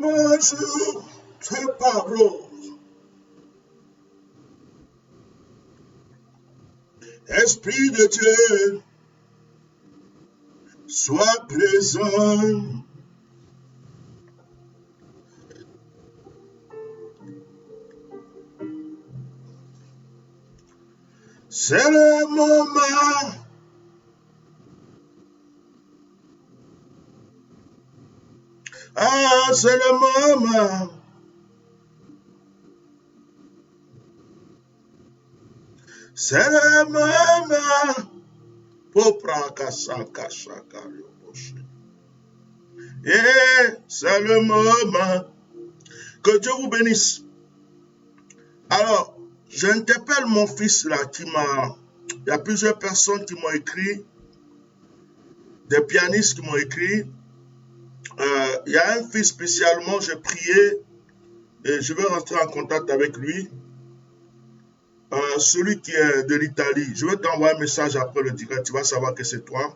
moi sur tes paroles. Esprit de Dieu, sois présent. C'est le moment. Ah, c'est le moment. C'est le moment. Et c'est le moment. Que Dieu vous bénisse. Alors, j'interpelle mon fils là qui m'a... Il y a plusieurs personnes qui m'ont écrit, des pianistes qui m'ont écrit. Il y a un fils spécialement, j'ai prié et je vais rentrer en contact avec lui. Celui qui est de l'Italie, je vais t'envoyer un message après le direct, tu vas savoir que c'est toi.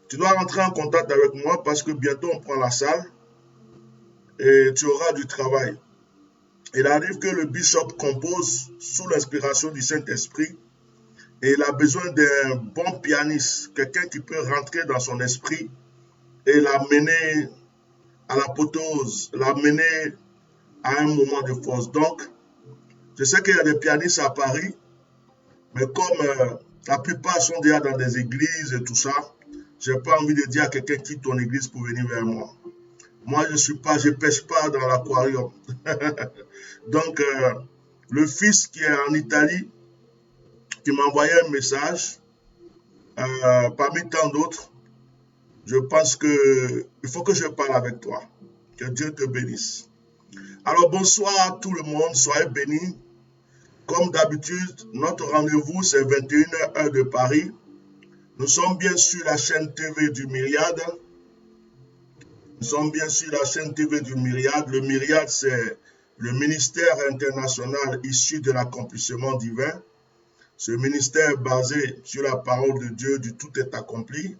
Tu dois rentrer en contact avec moi parce que bientôt on prend la salle et tu auras du travail. Il arrive que le bishop compose sous l'inspiration du Saint-Esprit et il a besoin d'un bon pianiste, quelqu'un qui peut rentrer dans son esprit et l'amener à l'apothéose, l'amener à un moment de force. Donc, je sais qu'il y a des pianistes à Paris, mais comme la plupart sont déjà dans des églises et tout ça, je n'ai pas envie de dire à quelqu'un quitte ton église pour venir vers moi. Moi, je pêche pas dans l'aquarium. Donc, le fils qui est en Italie, qui m'a envoyé un message, parmi tant d'autres, je pense que il faut que je parle avec toi. Que Dieu te bénisse. Alors, bonsoir à tout le monde, soyez bénis. Comme d'habitude, notre rendez-vous, c'est 21h heure de Paris. Nous sommes bien sur la chaîne TV du Myriade. Nous sommes bien sur la chaîne TV du Myriade. Le Myriade, c'est le ministère international issu de l'accomplissement divin. Ce ministère basé sur la parole de Dieu, du tout est accompli.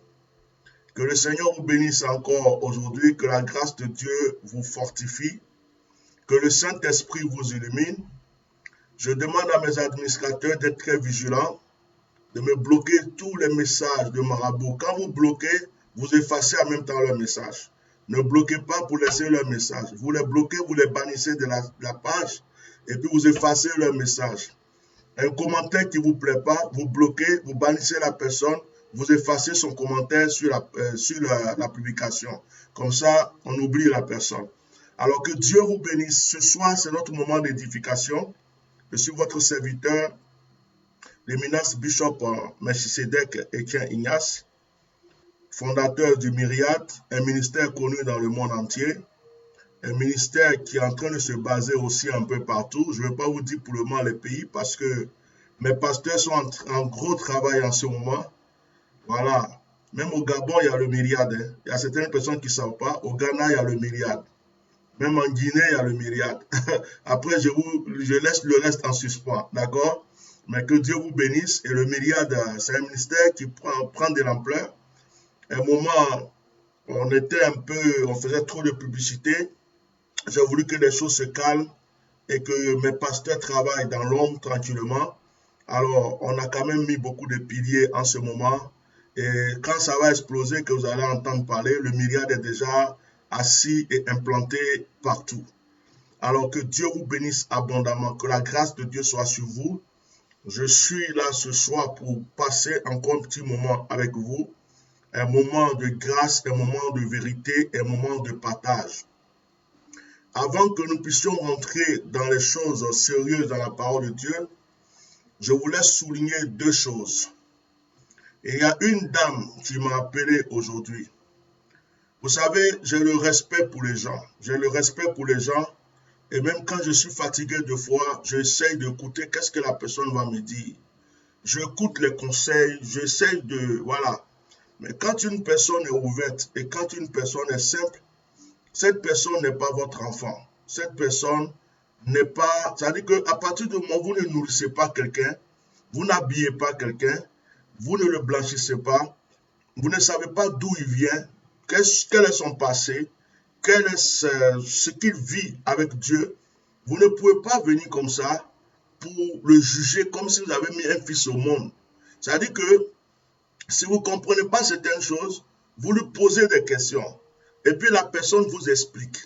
Que le Seigneur vous bénisse encore aujourd'hui, que la grâce de Dieu vous fortifie, que le Saint-Esprit vous illumine. Je demande à mes administrateurs d'être très vigilants, de me bloquer tous les messages de marabout. Quand vous bloquez, vous effacez en même temps leur message. Ne bloquez pas pour laisser leur message. Vous les bloquez, vous les bannissez de la page et puis vous effacez leur message. Un commentaire qui ne vous plaît pas, vous bloquez, vous bannissez la personne, vous effacez son commentaire sur la publication. Comme ça, on oublie la personne. Alors que Dieu vous bénisse. Ce soir, c'est notre moment d'édification. Je suis votre serviteur, l'éminent Bishop Melchisedec Etienne Ignace, fondateur du Myriade, un ministère connu dans le monde entier, un ministère qui est en train de se baser aussi un peu partout. Je ne vais pas vous dire pour le moment les pays parce que mes pasteurs sont en gros travail en ce moment. Voilà. Même au Gabon, il y a le Myriade. Hein. Il y a certaines personnes qui ne savent pas. Au Ghana, il y a le Myriade. Même en Guinée, il y a le Myriade. Après, je laisse le reste en suspens. D'accord? Mais que Dieu vous bénisse. Et le Myriade, c'est un ministère qui prend de l'ampleur. À un moment, on faisait trop de publicité. J'ai voulu que les choses se calment et que mes pasteurs travaillent dans l'ombre tranquillement. Alors, on a quand même mis beaucoup de piliers en ce moment. Et quand ça va exploser, que vous allez entendre parler, le Myriade est déjà assis et implanté partout. Alors que Dieu vous bénisse abondamment, que la grâce de Dieu soit sur vous. Je suis là ce soir pour passer encore un petit moment avec vous, un moment de grâce, un moment de vérité, un moment de partage. Avant que nous puissions rentrer dans les choses sérieuses dans la parole de Dieu, je voulais souligner deux choses. Et il y a une dame qui m'a appelé aujourd'hui. Vous savez, j'ai le respect pour les gens. J'ai le respect pour les gens. Et même quand je suis fatigué de fois, j'essaye d'écouter qu'est-ce que la personne va me dire. J'écoute les conseils, j'essaye de... Voilà. Mais quand une personne est ouverte et quand une personne est simple, cette personne n'est pas votre enfant. Cette personne n'est pas... C'est-à-dire qu'à partir du moment où vous ne nourrissez pas quelqu'un, vous n'habillez pas quelqu'un, vous ne le blanchissez pas, vous ne savez pas d'où il vient, quel est son passé, quel est ce qu'il vit avec Dieu, vous ne pouvez pas venir comme ça pour le juger comme si vous avez mis un fils au monde. C'est-à-dire que si vous ne comprenez pas certaines choses, vous lui posez des questions. Et puis la personne vous explique.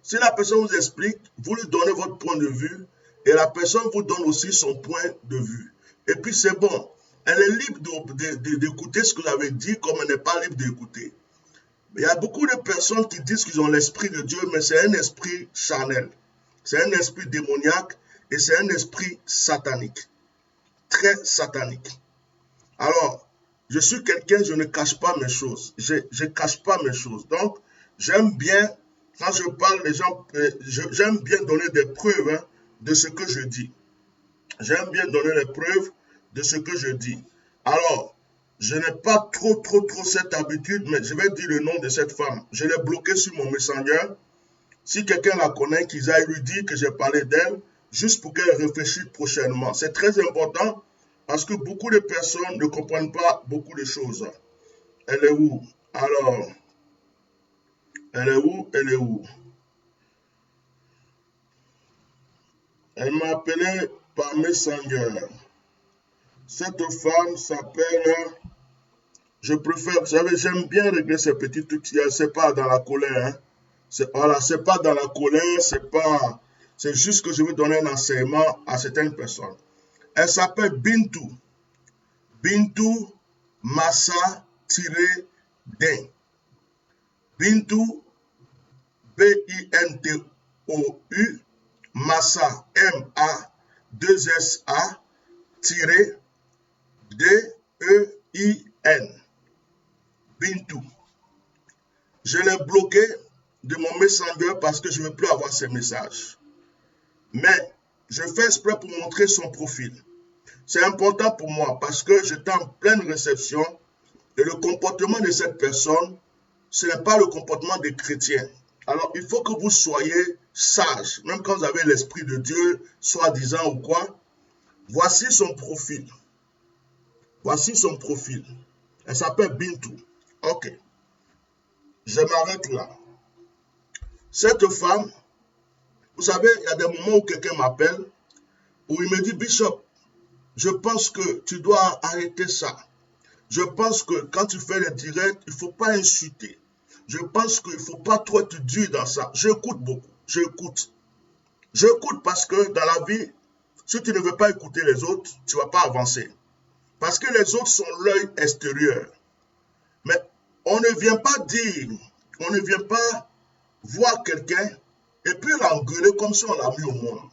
Si la personne vous explique, vous lui donnez votre point de vue et la personne vous donne aussi son point de vue. Et puis c'est bon. Elle est libre d'écouter ce que vous avez dit comme elle n'est pas libre d'écouter. Il y a beaucoup de personnes qui disent qu'ils ont l'esprit de Dieu, mais c'est un esprit charnel. C'est un esprit démoniaque et c'est un esprit satanique. Très satanique. Alors, je suis quelqu'un, je ne cache pas mes choses. Je ne cache pas mes choses. Donc, j'aime bien, quand je parle, les gens, j'aime bien donner des preuves de ce que je dis. J'aime bien donner les preuves de ce que je dis. Alors, je n'ai pas trop cette habitude, mais je vais dire le nom de cette femme. Je l'ai bloquée sur mon Messenger. Si quelqu'un la connaît, qu'ils aillent lui dire que j'ai parlé d'elle, juste pour qu'elle réfléchisse prochainement. C'est très important parce que beaucoup de personnes ne comprennent pas beaucoup de choses. Elle est où? Alors, elle est où? Elle est où? Elle m'a appelé par Messenger. Cette femme s'appelle... Je préfère, vous savez, j'aime bien régler ces petits trucs. C'est pas dans la colère. Hein. Voilà, c'est pas dans la colère, c'est juste que je veux donner un enseignement à certaines personnes. Elle s'appelle Bintou. Bintou Massa-Den. Bintou, B-I-N-T-O-U, Massa, M-A-2-S-A, D-E-I-N. Bintou. Je l'ai bloqué de mon Messenger parce que je ne veux plus avoir ses messages. Mais je fais exprès pour montrer son profil. C'est important pour moi parce que j'étais en pleine réception et le comportement de cette personne, ce n'est pas le comportement des chrétiens. Alors, il faut que vous soyez sages, même quand vous avez l'Esprit de Dieu, soi-disant ou quoi. Voici son profil. Voici son profil. Elle s'appelle Bintou. Ok. Je m'arrête là. Cette femme, vous savez, il y a des moments où quelqu'un m'appelle, où il me dit, Bishop, je pense que tu dois arrêter ça. Je pense que quand tu fais les directs, il ne faut pas insulter. Je pense qu'il ne faut pas trop être dur dans ça. J'écoute beaucoup. J'écoute. J'écoute parce que dans la vie, si tu ne veux pas écouter les autres, tu ne vas pas avancer. Parce que les autres sont l'œil extérieur. Mais on ne vient pas dire, on ne vient pas voir quelqu'un et puis l'engueuler comme si on l'a mis au monde.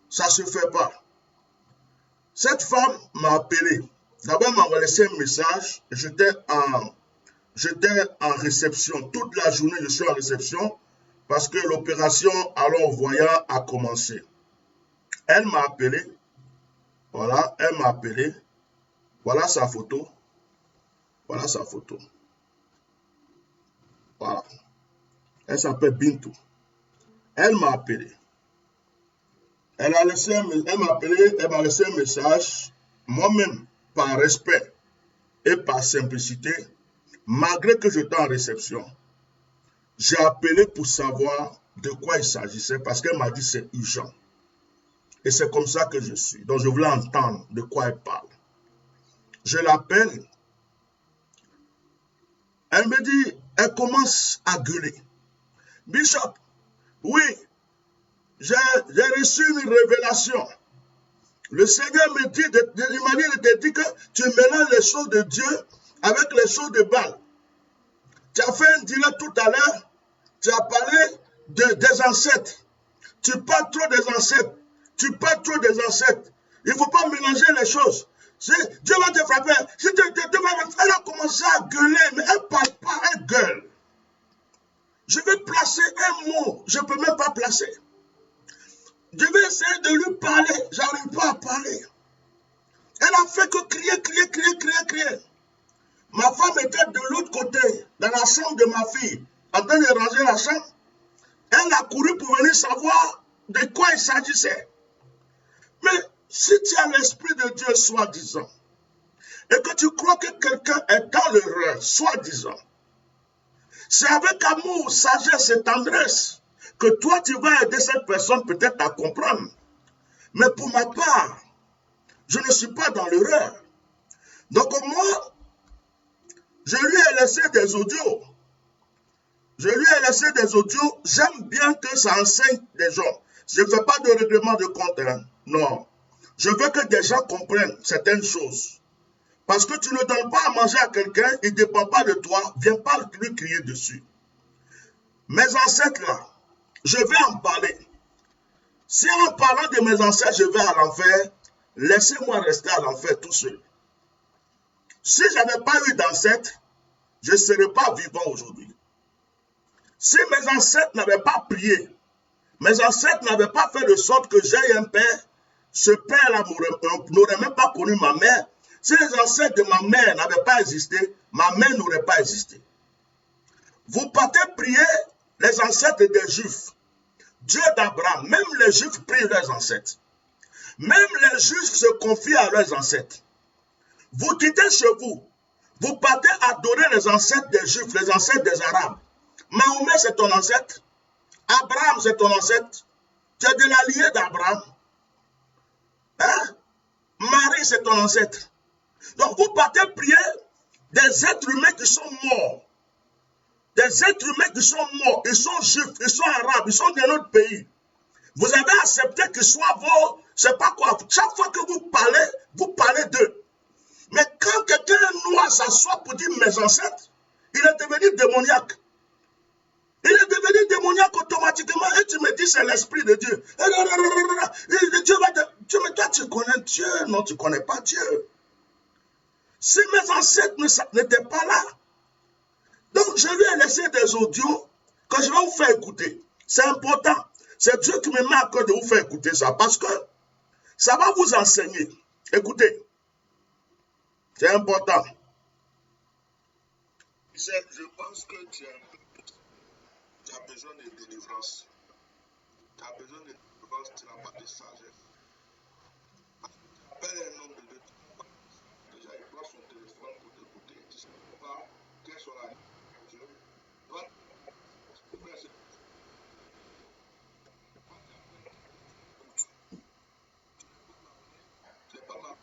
Ça ne se fait pas. Cette femme m'a appelé. D'abord, elle m'a laissé un message. J'étais en réception. Toute la journée, je suis en réception parce que l'opération Allons Voyant a commencé. Elle m'a appelé. Voilà, elle m'a appelé. Voilà sa photo. Voilà sa photo. Voilà. Elle s'appelle Bintou. Elle m'a appelé. Elle m'a appelé, elle m'a laissé un message. Moi-même, par respect et par simplicité, malgré que j'étais en réception, j'ai appelé pour savoir de quoi il s'agissait parce qu'elle m'a dit c'est urgent. Et c'est comme ça que je suis. Donc je voulais entendre de quoi elle parle. Je l'appelle. Elle me dit, elle commence à gueuler. Bishop, oui, j'ai reçu une révélation. Le Seigneur me dit, il m'a dit que tu mélanges les choses de Dieu avec les choses de Baal. Tu as fait un direct tout à l'heure, tu as parlé des ancêtres. Tu parles trop des ancêtres. Tu parles trop des ancêtres. Il ne faut pas mélanger les choses. Dieu va te frapper. Elle a commencé à gueuler, mais elle ne parle pas, elle gueule. Je vais placer un mot, je ne peux même pas placer. Je vais essayer de lui parler, je n'arrive pas à parler. Elle a fait que crier. Ma femme était de l'autre côté, dans la chambre de ma fille, en train de ranger la chambre. Elle a couru pour venir savoir de quoi il s'agissait. Mais si tu as l'Esprit de Dieu, soi-disant, et que tu crois que quelqu'un est dans l'erreur, soi-disant, C'est avec amour, sagesse et tendresse que toi, tu vas aider cette personne peut-être à comprendre. Mais pour ma part, je ne suis pas dans l'erreur. Donc moi, je lui ai laissé des audios. J'aime bien que ça enseigne des gens. Je ne fais pas de règlement de compte. Hein. Non. Je veux que des gens comprennent certaines choses. Parce que tu ne donnes pas à manger à quelqu'un, il ne dépend pas de toi. Viens pas lui crier dessus. Mes ancêtres là, je vais en parler. Si en parlant de mes ancêtres, je vais à l'enfer, laissez-moi rester à l'enfer tout seul. Si je n'avais pas eu d'ancêtres, je ne serais pas vivant aujourd'hui. Si mes ancêtres n'avaient pas prié, mes ancêtres n'avaient pas fait de sorte que j'aie un père, ce père-là n'aurait même pas connu ma mère. Si les ancêtres de ma mère n'avaient pas existé, ma mère n'aurait pas existé. Vous partez prier les ancêtres des Juifs. Dieu d'Abraham, même les Juifs prient leurs ancêtres. Même les Juifs se confient à leurs ancêtres. Vous quittez chez vous, vous partez adorer les ancêtres des Juifs, les ancêtres des Arabes. Mahomet, c'est ton ancêtre. Abraham, c'est ton ancêtre. Tu es de la lignée d'Abraham. Hein? Marie, c'est ton ancêtre. Donc, vous partez prier des êtres humains qui sont morts. Des êtres humains qui sont morts. Ils sont juifs, ils sont arabes, ils sont de notre pays. Vous avez accepté qu'ils soient vos, je ne sais pas quoi. Chaque fois que vous parlez d'eux. Mais quand quelqu'un noir s'assoit pour dire mes ancêtres, il est devenu démoniaque. Il est devenu démoniaque automatiquement et tu me dis c'est l'esprit de Dieu. Dieu va te... Mais toi tu connais Dieu, non tu ne connais pas Dieu. Si mes ancêtres n'étaient pas là, donc je lui ai laissé des audios que je vais vous faire écouter. C'est important. C'est Dieu qui me met à cœur de vous faire écouter ça parce que ça va vous enseigner. Écoutez, c'est important. Je pense que tu as besoin de délivrance. Tu as besoin de délivrance, tu n'as pas de sagesse. Appelle un homme de Dieu. Déjà, il prend son téléphone pour t'écouter. Tu ne sais pas quelles sont la Dieu. Toi, tu n'es pas mal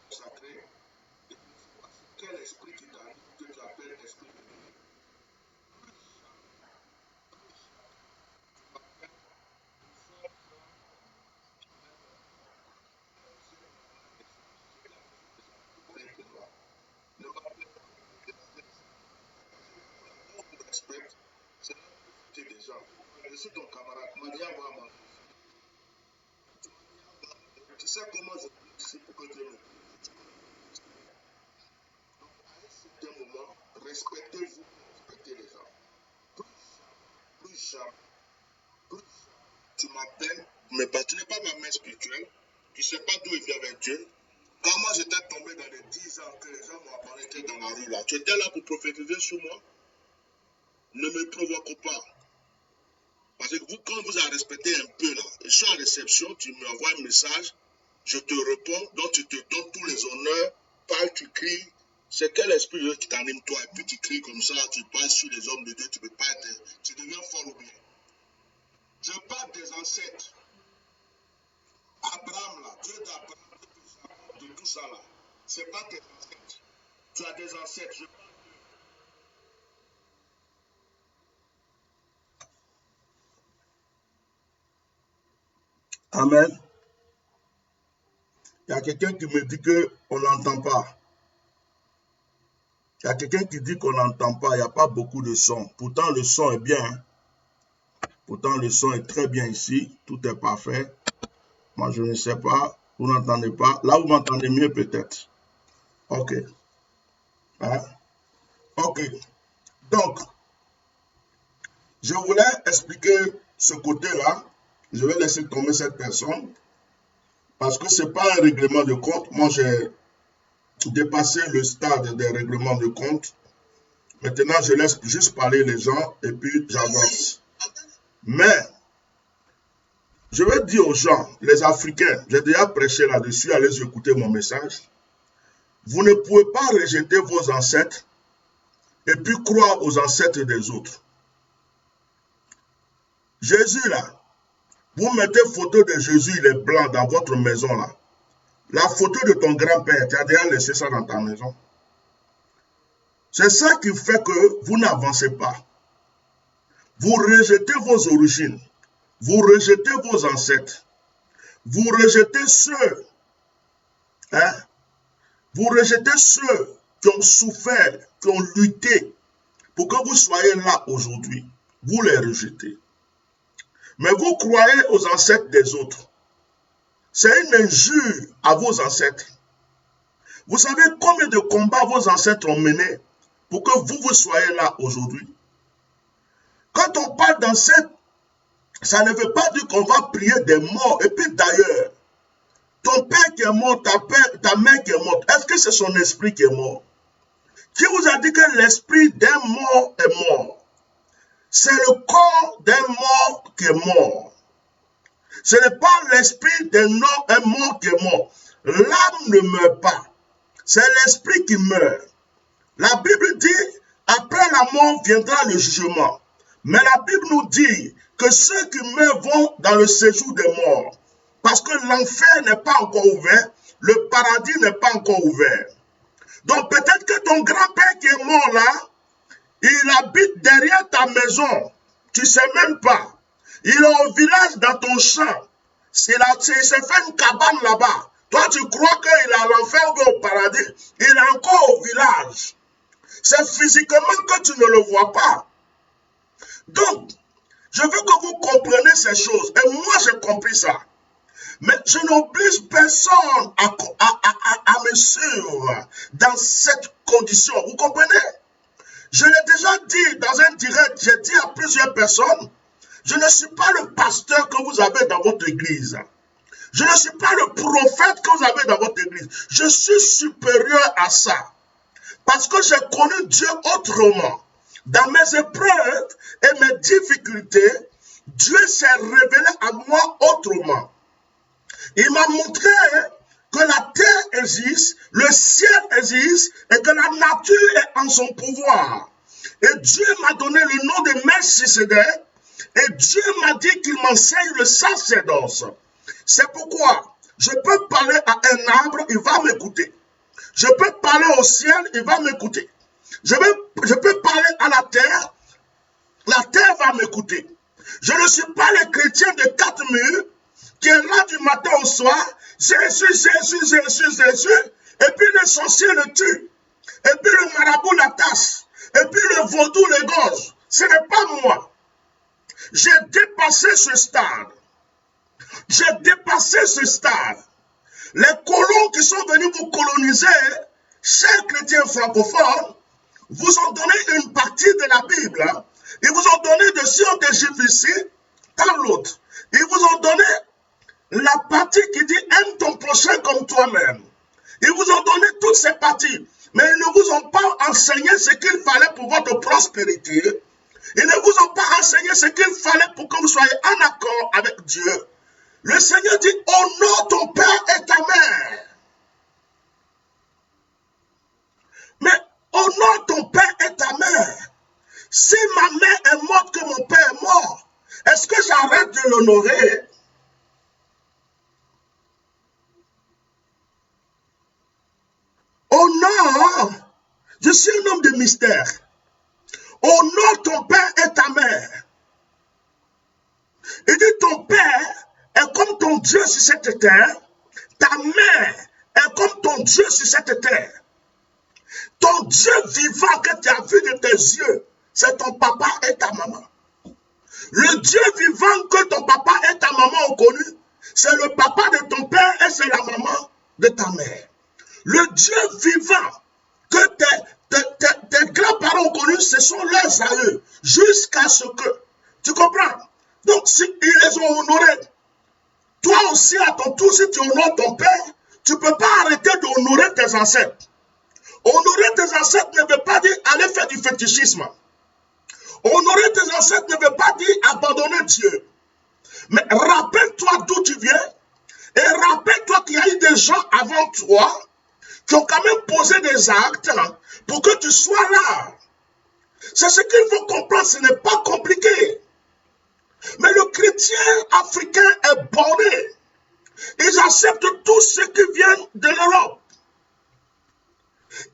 consacré. Quel esprit qui t'arrive que tu appelles l'esprit de Dieu? C'est des gens. Je suis ton camarade. Tu sais comment je suis pour que Dieu me... À un moment, respectez-vous, respectez les gens. Plus jamais, tu m'appelles, mais tu n'es pas ma mère spirituelle. Tu ne sais pas d'où il vient avec Dieu. Quand moi j'étais tombé dans les 10 ans que les gens m'ont apparaît dans la rue là, tu étais là pour prophétiser sur moi. Ne me provoque pas. Parce que vous, quand vous avez respecté un peu là, je suis en réception, tu m'envoies un message, je te réponds, donc tu te donnes tous les honneurs, parles, tu cries. C'est quel esprit qui t'anime toi? Et puis tu cries comme ça, tu passes sur les hommes de Dieu, tu ne peux pas être, tu deviens fort ou bien. Je parle des ancêtres. Abraham là, Dieu d'Abraham, de tout ça là. Ce n'est pas tes ancêtres. Tu as des ancêtres. Amen. Il y a quelqu'un qui me dit qu'on n'entend pas. Il y a quelqu'un qui dit qu'on n'entend pas. Il n'y a pas beaucoup de son. Pourtant, le son est bien. Hein? Pourtant, le son est très bien ici. Tout est parfait. Moi, je ne sais pas. Vous n'entendez pas. Là, vous m'entendez mieux peut-être. OK. Hein? OK. Donc, je voulais expliquer ce côté-là. Je vais laisser tomber cette personne. Parce que ce n'est pas un règlement de compte. Moi, j'ai dépassé le stade des règlements de compte. Maintenant, je laisse juste parler les gens et puis j'avance. Mais, je vais dire aux gens, les Africains, j'ai déjà prêché là-dessus, allez écouter mon message. Vous ne pouvez pas rejeter vos ancêtres et puis croire aux ancêtres des autres. Jésus là, vous mettez photo de Jésus, il est blanc dans votre maison là. La photo de ton grand-père, tu as déjà laissé ça dans ta maison. C'est ça qui fait que vous n'avancez pas. Vous rejetez vos origines. Vous rejetez vos ancêtres. Vous rejetez ceux, hein, vous rejetez ceux qui ont souffert, qui ont lutté pour que vous soyez là aujourd'hui. Vous les rejetez. Mais vous croyez aux ancêtres des autres. C'est une injure à vos ancêtres. Vous savez combien de combats vos ancêtres ont menés pour que vous soyez là aujourd'hui. Quand on parle d'ancêtres, ça ne veut pas dire qu'on va prier des morts. Et puis d'ailleurs, ton père qui est mort, ta mère qui est morte, est-ce que c'est son esprit qui est mort? Qui vous a dit que l'esprit d'un mort est mort? C'est le corps d'un mort qui est mort. Ce n'est pas l'esprit d'un mort qui est mort. L'âme ne meurt pas. C'est l'esprit qui meurt. La Bible dit, après la mort viendra le jugement. Mais la Bible nous dit que ceux qui meurent vont dans le séjour des morts. Parce que l'enfer n'est pas encore ouvert, le paradis n'est pas encore ouvert. Donc peut-être que ton grand-père qui est mort là, il habite derrière ta maison. Tu ne sais même pas. Il est au village dans ton champ. Il s'est fait une cabane là-bas. Toi, tu crois qu'il est à l'enfer ou au paradis. Il est encore au village. C'est physiquement que tu ne le vois pas. Donc, je veux que vous compreniez ces choses. Et moi, j'ai compris ça. Mais je n'oblige personne à me suivre dans cette condition. Vous comprenez? Je l'ai déjà dit dans un direct, j'ai dit à plusieurs personnes, je ne suis pas le pasteur que vous avez dans votre église. Je ne suis pas le prophète que vous avez dans votre église. Je suis supérieur à ça. Parce que j'ai connu Dieu autrement. Dans mes épreuves et mes difficultés, Dieu s'est révélé à moi autrement. Il m'a montré que la terre existe, le ciel existe et que la nature est en son pouvoir. Et Dieu m'a donné le nom de Melchisédek et Dieu m'a dit qu'il m'enseigne le sacerdoce. C'est pourquoi je peux parler à un arbre, il va m'écouter. Je peux parler au ciel, il va m'écouter. Je peux parler à la terre va m'écouter. Je ne suis pas le chrétien de 4 murs qui est là du matin au soir, Jésus, et puis le sorcier le tue, et puis le marabout la tasse, et puis le vaudou le gorge. Ce n'est pas moi. J'ai dépassé ce stade. J'ai dépassé ce stade. Les colons qui sont venus vous coloniser, chers chrétiens francophones, vous ont donné une partie de la Bible. Hein. Ils vous ont donné de Sion de Juifs ici, dans l'autre. Ils vous ont donné la partie qui dit aime ton prochain comme toi-même. Ils vous ont donné toutes ces parties, mais ils ne vous ont pas enseigné ce qu'il fallait pour votre prospérité. Ils ne vous ont pas enseigné ce qu'il fallait pour que vous soyez en accord avec Dieu. Le Seigneur dit, honore ton père et ta mère. Mais honore ton père et ta mère. Si ma mère est morte que mon père est mort, est-ce que j'arrête de l'honorer? Honore, je suis un homme de mystère. Honore ton père et ta mère. Il dit ton père est comme ton Dieu sur cette terre. Ta mère est comme ton Dieu sur cette terre. Ton Dieu vivant que tu as vu de tes yeux, c'est ton papa et ta maman. Le Dieu vivant que ton papa et ta maman ont connu, c'est le papa de ton père et c'est la maman de ta mère. Le Dieu vivant que tes grands-parents ont connu, ce sont leurs aïeux, jusqu'à ce que, tu comprends? Donc, si ils les ont honorés, toi aussi, à ton tour, si tu honores ton père, tu ne peux pas arrêter d'honorer tes ancêtres. Honorer tes ancêtres ne veut pas dire aller faire du fétichisme. Honorer tes ancêtres ne veut pas dire abandonner Dieu. Mais rappelle-toi d'où tu viens et rappelle-toi qu'il y a eu des gens avant toi qui ont quand même posé des actes pour que tu sois là. C'est ce qu'il faut comprendre, ce n'est pas compliqué. Mais le chrétien africain est borné. Ils acceptent tout ce qui vient de l'Europe.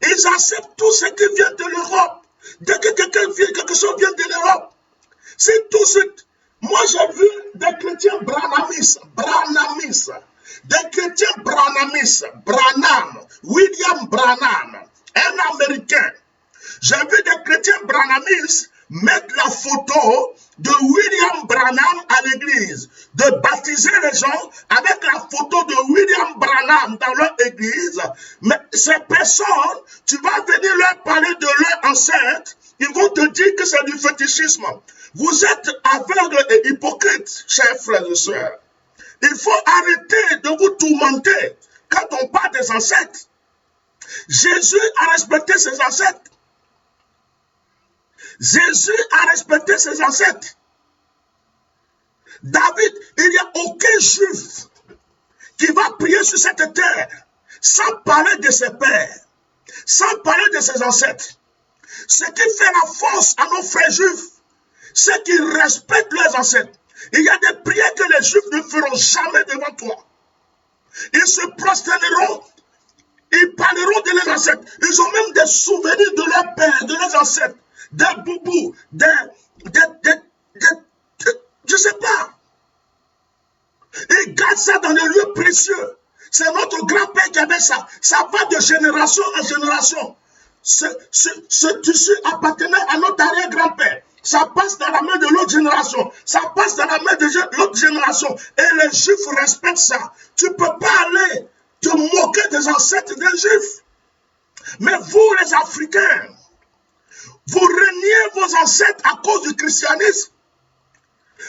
Ils acceptent tout ce qui vient de l'Europe. Dès que quelque chose vient de l'Europe, c'est tout de suite. Moi, j'ai vu des chrétiens branamis, des chrétiens branamis, Branham, William Branham, un Américain. J'ai vu des chrétiens branamis mettre la photo de William Branham à l'église, de baptiser les gens avec la photo de William Branham dans leur église. Mais ces personnes, tu vas venir leur parler de leur ancêtre, ils vont te dire que c'est du fétichisme. Vous êtes aveugles et hypocrites, chers frères et sœurs. Il faut arrêter de vous tourmenter quand on parle des ancêtres. Jésus a respecté ses ancêtres. Jésus a respecté ses ancêtres. David, il n'y a aucun juif qui va prier sur cette terre sans parler de ses pères, sans parler de ses ancêtres. Ce qui fait la force à nos frères juifs, c'est qu'ils respectent leurs ancêtres. Il y a des prières que les juifs ne feront jamais devant toi. Ils se prosterneront, ils parleront de leurs ancêtres. Ils ont même des souvenirs de leurs pères, de leurs ancêtres. Des boubous, je sais pas. Ils gardent ça dans les lieux précieux. C'est notre grand-père qui avait ça. Ça va de génération en génération. Ce tissu appartenait à notre arrière-grand-père. Ça passe dans la main de l'autre génération. Ça passe dans la main de l'autre génération. Et les Juifs respectent ça. Tu ne peux pas aller te moquer des ancêtres des Juifs. Mais vous, les Africains, vous reniez vos ancêtres à cause du christianisme.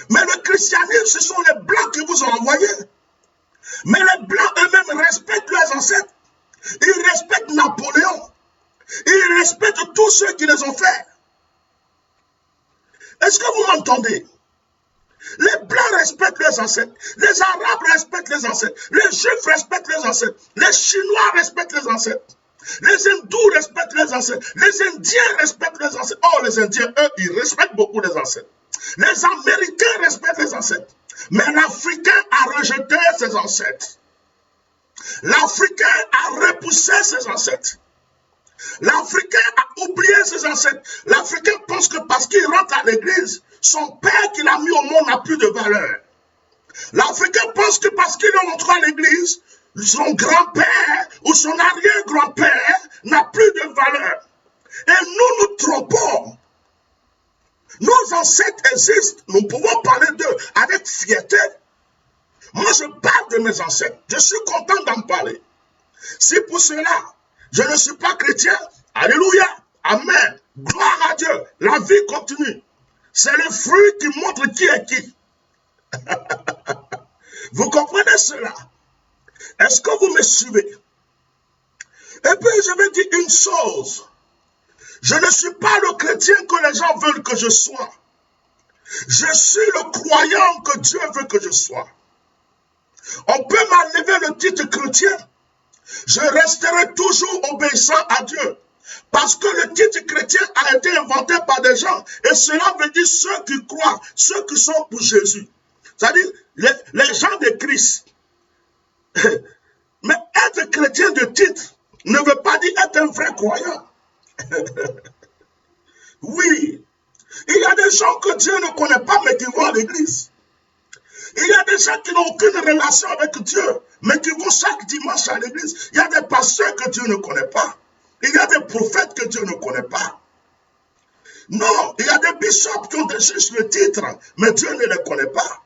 Mais le christianisme, ce sont les Blancs qui vous ont envoyé. Mais les Blancs eux-mêmes respectent leurs ancêtres. Ils respectent Napoléon. Ils respectent tous ceux qui les ont faits. Est-ce que vous m'entendez? Les Blancs respectent leurs ancêtres. Les Arabes respectent les ancêtres. Les Juifs respectent les ancêtres. Les Chinois respectent les ancêtres. Les Hindous respectent les ancêtres. Les Indiens respectent les ancêtres. Oh, les Indiens, eux, ils respectent beaucoup les ancêtres. Les Américains respectent les ancêtres. Mais l'Africain a rejeté ses ancêtres. L'Africain a repoussé ses ancêtres. L'Africain a oublié ses ancêtres. L'Africain pense que parce qu'il rentre à l'église, son père qu'il a mis au monde n'a plus de valeur. L'Africain pense que parce qu'il est entré à l'église, son grand-père ou son arrière-grand-père n'a plus de valeur. Et nous nous trompons. Nos ancêtres existent. Nous pouvons parler d'eux avec fierté. Moi, je parle de mes ancêtres. Je suis content d'en parler. Si pour cela, je ne suis pas chrétien, alléluia, amen, gloire à Dieu, la vie continue. C'est le fruit qui montre qui est qui. Vous comprenez cela? Est-ce que vous me suivez? Et puis je vais dire une chose. Je ne suis pas le chrétien que les gens veulent que je sois. Je suis le croyant que Dieu veut que je sois. On peut m'enlever le titre chrétien. Je resterai toujours obéissant à Dieu. Parce que le titre chrétien a été inventé par des gens. Et cela veut dire ceux qui croient, ceux qui sont pour Jésus. C'est-à-dire les gens de Christ. Mais être chrétien de titre ne veut pas dire être un vrai croyant. Oui, il y a des gens que Dieu ne connaît pas mais qui vont à l'église. Il y a des gens qui n'ont aucune relation avec Dieu mais qui vont chaque dimanche à l'église. Il y a des pasteurs que Dieu ne connaît pas. Il y a des prophètes que Dieu ne connaît pas. Non, il y a des bishops qui ont juste le titre mais Dieu ne les connaît pas.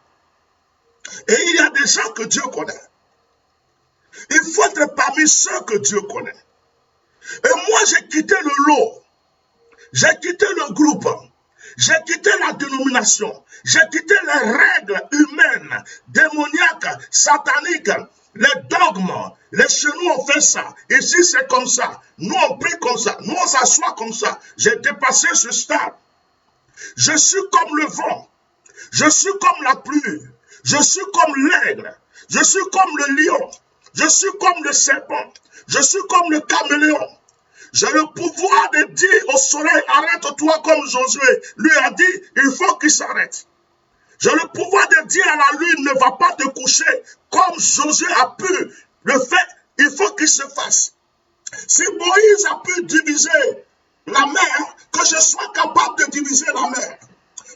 Et il y a des gens que Dieu connaît. Il faut être parmi ceux que Dieu connaît. Et moi, j'ai quitté le lot. J'ai quitté le groupe. J'ai quitté la dénomination. J'ai quitté les règles humaines, démoniaques, sataniques, les dogmes. Les chez nous, on fait ça. Ici, c'est comme ça. Nous, on prie comme ça. Nous, on s'assoit comme ça. J'ai dépassé ce stade. Je suis comme le vent. Je suis comme la pluie. Je suis comme l'aigle. Je suis comme le lion. Je suis comme le serpent. Je suis comme le caméléon. J'ai le pouvoir de dire au soleil, arrête-toi comme Josué lui a dit, il faut qu'il s'arrête. J'ai le pouvoir de dire à la lune, ne va pas te coucher, comme Josué a pu le faire, il faut qu'il se fasse. Si Moïse a pu diviser la mer, que je sois capable de diviser la mer.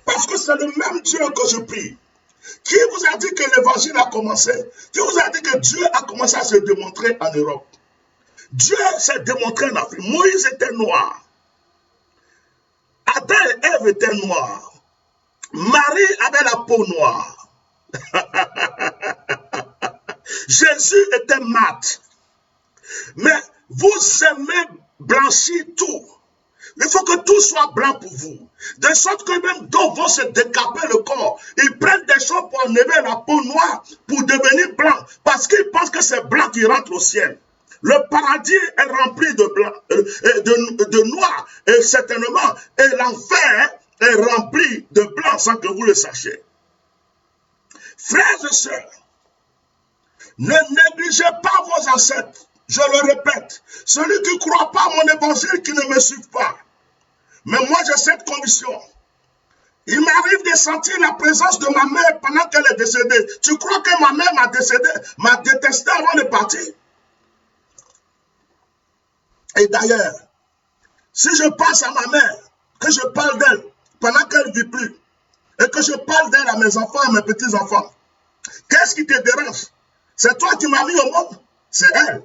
Parce que c'est le même Dieu que je prie. Qui vous a dit que l'évangile a commencé? Qui vous a dit que Dieu a commencé à se démontrer en Europe? Dieu s'est démontré en Afrique. Moïse était noir. Adam et Ève étaient noirs. Marie avait la peau noire. Jésus était mat. Mais vous aimez blanchir tout. Il faut que tout soit blanc pour vous. De sorte que même d'autres vont se décaper le corps. Ils prennent des choses pour enlever la peau noire pour devenir blanc. Parce qu'ils pensent que c'est blanc qui rentre au ciel. Le paradis est rempli de blanc, de noir. Et certainement, et l'enfer est rempli de blanc sans que vous le sachiez. Frères et sœurs, ne négligez pas vos ancêtres. Je le répète, celui qui ne croit pas à mon évangile, qui ne me suit pas. Mais moi, j'ai cette conviction. Il m'arrive de sentir la présence de ma mère pendant qu'elle est décédée. Tu crois que ma mère m'a détesté avant de partir? Et d'ailleurs, si je pense à ma mère, que je parle d'elle pendant qu'elle ne vit plus, et que je parle d'elle à mes enfants, à mes petits-enfants, qu'est-ce qui te dérange? C'est toi qui m'as mis au monde? C'est elle.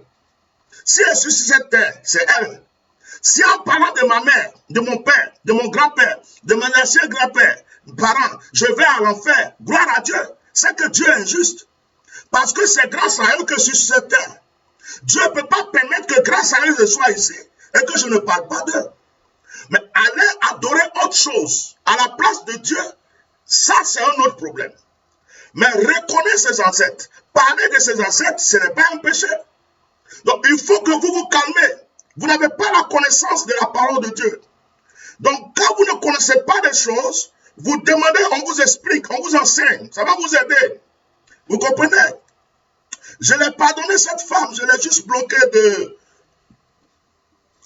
Si elle est sur cette terre, c'est elle. Si en parlant de ma mère, de mon père, de mon grand-père, de mon ancien grand-père, parents, je vais à l'enfer, gloire à Dieu, c'est que Dieu est injuste. Parce que c'est grâce à eux que je suis sur cette terre. Dieu ne peut pas permettre que grâce à eux je sois ici et que je ne parle pas d'eux. Mais aller adorer autre chose à la place de Dieu, ça c'est un autre problème. Mais reconnaître ses ancêtres, parler de ses ancêtres, ce n'est pas un péché. Donc il faut que vous vous calmez. Vous n'avez pas la connaissance de la parole de Dieu. Donc quand vous ne connaissez pas des choses, vous demandez, on vous explique, on vous enseigne. Ça va vous aider. Vous comprenez? Je l'ai pardonné cette femme, je l'ai juste bloqué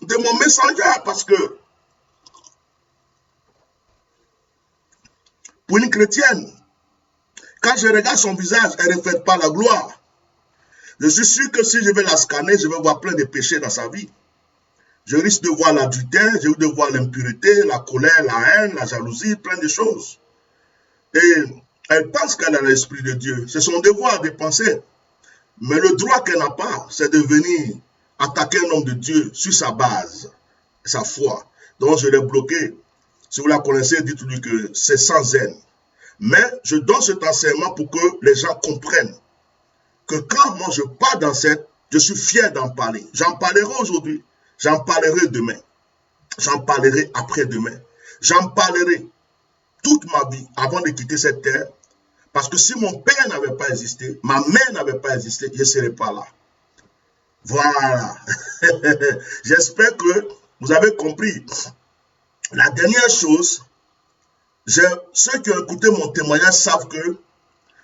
de mon messenger parce que pour une chrétienne, quand je regarde son visage, elle ne reflète pas la gloire. Je suis sûr que si je vais la scanner, je vais voir plein de péchés dans sa vie. Je risque de voir l'adultère, je risque de voir l'impureté, la colère, la haine, la jalousie, plein de choses. Et elle pense qu'elle a l'esprit de Dieu. C'est son devoir de penser. Mais le droit qu'elle n'a pas, c'est de venir attaquer un homme de Dieu sur sa base, sa foi. Donc je l'ai bloqué. Si vous la connaissez, dites-lui que c'est sans haine. Mais je donne cet enseignement pour que les gens comprennent que quand moi je parle d'ancêtre, je suis fier d'en parler. J'en parlerai aujourd'hui, j'en parlerai demain, j'en parlerai après-demain, j'en parlerai toute ma vie avant de quitter cette terre. Parce que si mon père n'avait pas existé, ma mère n'avait pas existé, je ne serais pas là. Voilà. J'espère que vous avez compris. La dernière chose, ceux qui ont écouté mon témoignage savent que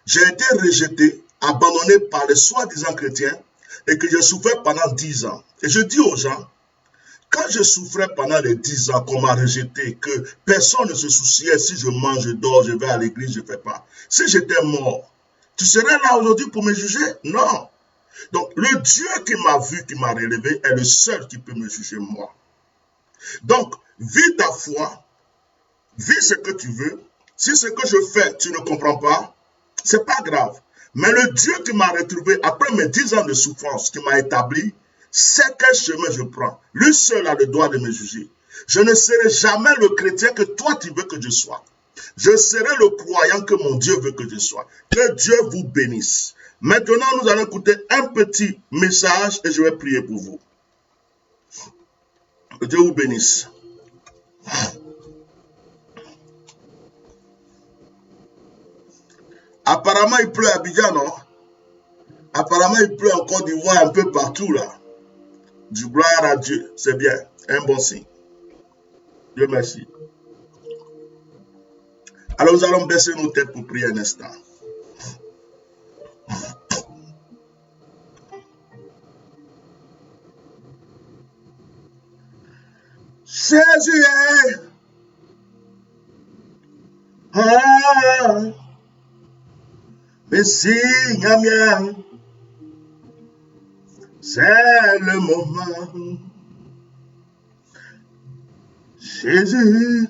j'ai été rejeté, abandonné par les soi-disant chrétiens et que je souffrais pendant 10 ans. Et je dis aux gens, quand je souffrais pendant les 10 ans qu'on m'a rejeté, que personne ne se souciait si je mange, je dors, je vais à l'église, je ne fais pas. Si j'étais mort, tu serais là aujourd'hui pour me juger? Non. Donc le Dieu qui m'a vu, qui m'a relevé, est le seul qui peut me juger moi. Donc, vis ta foi, vis ce que tu veux. Si ce que je fais, tu ne comprends pas, c'est pas grave. Mais le Dieu qui m'a retrouvé après mes 10 ans de souffrance, qui m'a établi, c'est quel chemin je prends. Lui seul a le droit de me juger. Je ne serai jamais le chrétien que toi tu veux que je sois. Je serai le croyant que mon Dieu veut que je sois. Que Dieu vous bénisse. Maintenant, nous allons écouter un petit message et je vais prier pour vous. Que Dieu vous bénisse. Apparemment, il pleut à Abidjan, non? Apparemment, il pleut en Côte d'Ivoire un peu partout, là. Du gloire à Dieu, c'est bien, un bon signe. Dieu merci. Alors, nous allons baisser nos têtes pour prier un instant. Jésus est Messie mien, c'est le moment. Jésus,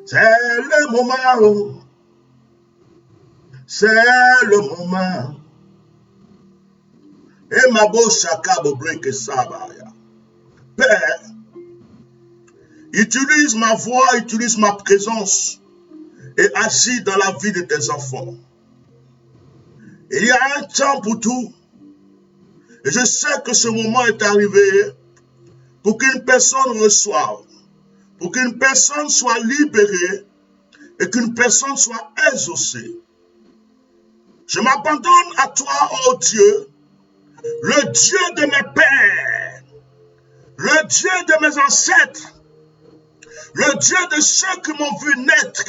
c'est le moment. C'est le moment. Et ma bouche accable que ça va. Père, utilise ma voix, utilise ma présence et agis dans la vie de tes enfants. Il y a un temps pour tout. Et je sais que ce moment est arrivé pour qu'une personne reçoive, pour qu'une personne soit libérée et qu'une personne soit exaucée. Je m'abandonne à toi, ô Dieu, le Dieu de mes pères, le Dieu de mes ancêtres, le Dieu de ceux qui m'ont vu naître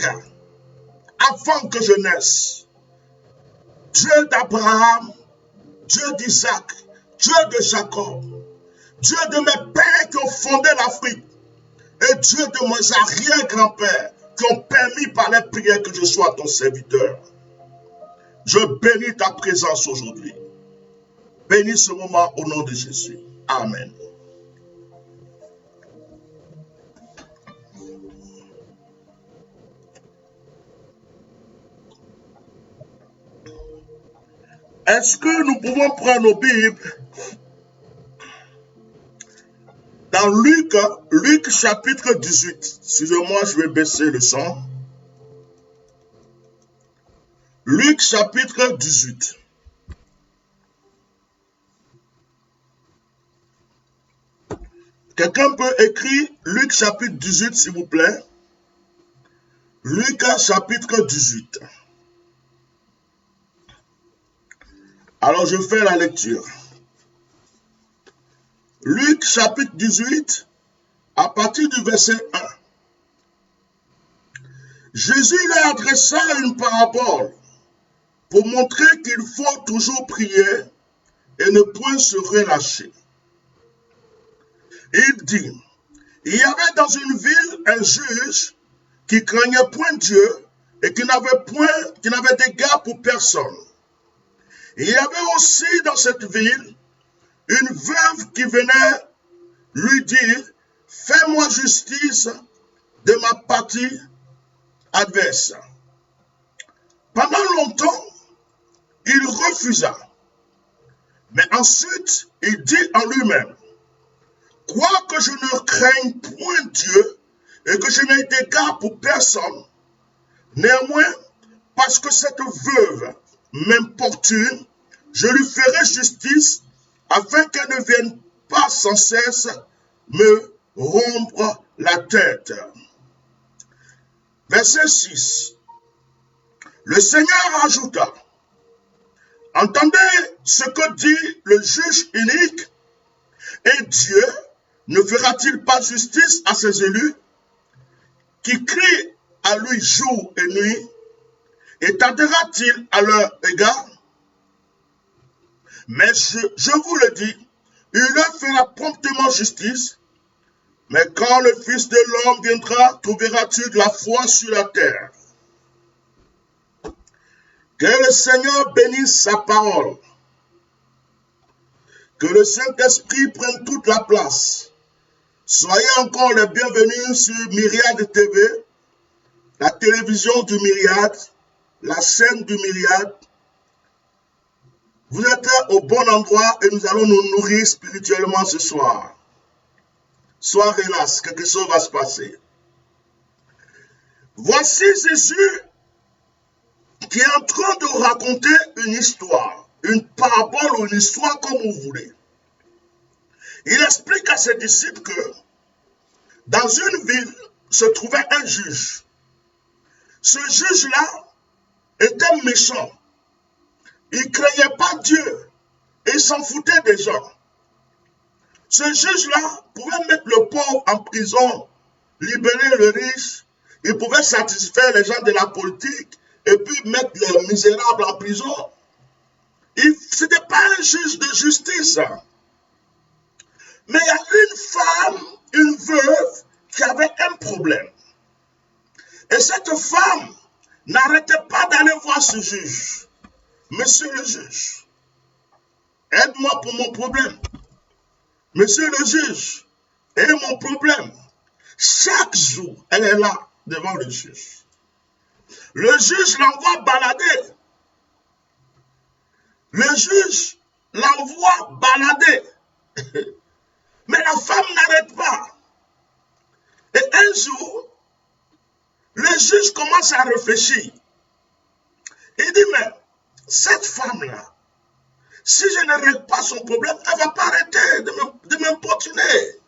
avant que je naisse. Dieu d'Abraham, Dieu d'Isaac, Dieu de Jacob, Dieu de mes pères qui ont fondé l'Afrique et Dieu de mes arrière-grands-pères qui ont permis par les prières que je sois ton serviteur. Je bénis ta présence aujourd'hui. Bénis ce moment au nom de Jésus. Amen. Est-ce que nous pouvons prendre nos Bibles dans Luc chapitre 18. Excusez-moi, je vais baisser le son. Luc chapitre 18. Quelqu'un peut écrire Luc chapitre 18, s'il vous plaît. Luc chapitre 18. Alors, je fais la lecture. Luc chapitre 18, à partir du verset 1. Jésus leur adressa une parabole pour montrer qu'il faut toujours prier et ne point se relâcher. Il dit, il y avait dans une ville un juge qui craignait point Dieu et qui n'avait d'égard pour personne. Il y avait aussi dans cette ville une veuve qui venait lui dire, fais-moi justice de ma partie adverse. Pendant longtemps, il refusa. Mais ensuite, il dit en lui-même, quoique je ne craigne point Dieu et que je n'ai d'égard pour personne, néanmoins, parce que cette veuve m'importune, je lui ferai justice afin qu'elle ne vienne pas sans cesse me rompre la tête. Verset 6. Le Seigneur ajouta, entendez ce que dit le juge unique, et Dieu ne fera-t-il pas justice à ses élus qui crient à lui jour et nuit, et tardera-t-il à leur égard? Mais je vous le dis, il leur fera promptement justice. Mais quand le Fils de l'homme viendra, trouvera-t-il de la foi sur la terre? Que le Seigneur bénisse sa parole. Que le Saint-Esprit prenne toute la place. Soyez encore les bienvenus sur Myriade TV, la télévision du Myriade, la chaîne du Myriade. Vous êtes au bon endroit et nous allons nous nourrir spirituellement ce soir. Sois relax, quelque chose va se passer. Voici Jésus qui est en train de raconter une histoire, une parabole ou une histoire comme vous voulez. Il explique à ses disciples que dans une ville se trouvait un juge. Ce juge-là était méchant. Il ne craignait pas Dieu et il s'en foutait des gens. Ce juge-là pouvait mettre le pauvre en prison, libérer le riche, il pouvait satisfaire les gens de la politique et puis mettre les misérables en prison. Ce n'était pas un juge de justice. Mais il y a une femme, une veuve, qui avait un problème. Et cette femme n'arrêtait pas d'aller voir ce juge. Monsieur le juge, aide-moi pour mon problème. Monsieur le juge, aide mon problème. Chaque jour, elle est là devant le juge. Le juge l'envoie balader. Le juge l'envoie balader. Mais la femme n'arrête pas. Et un jour, le juge commence à réfléchir. Il dit, mais cette femme-là, si je ne règle pas son problème, elle ne va pas arrêter de m'importuner.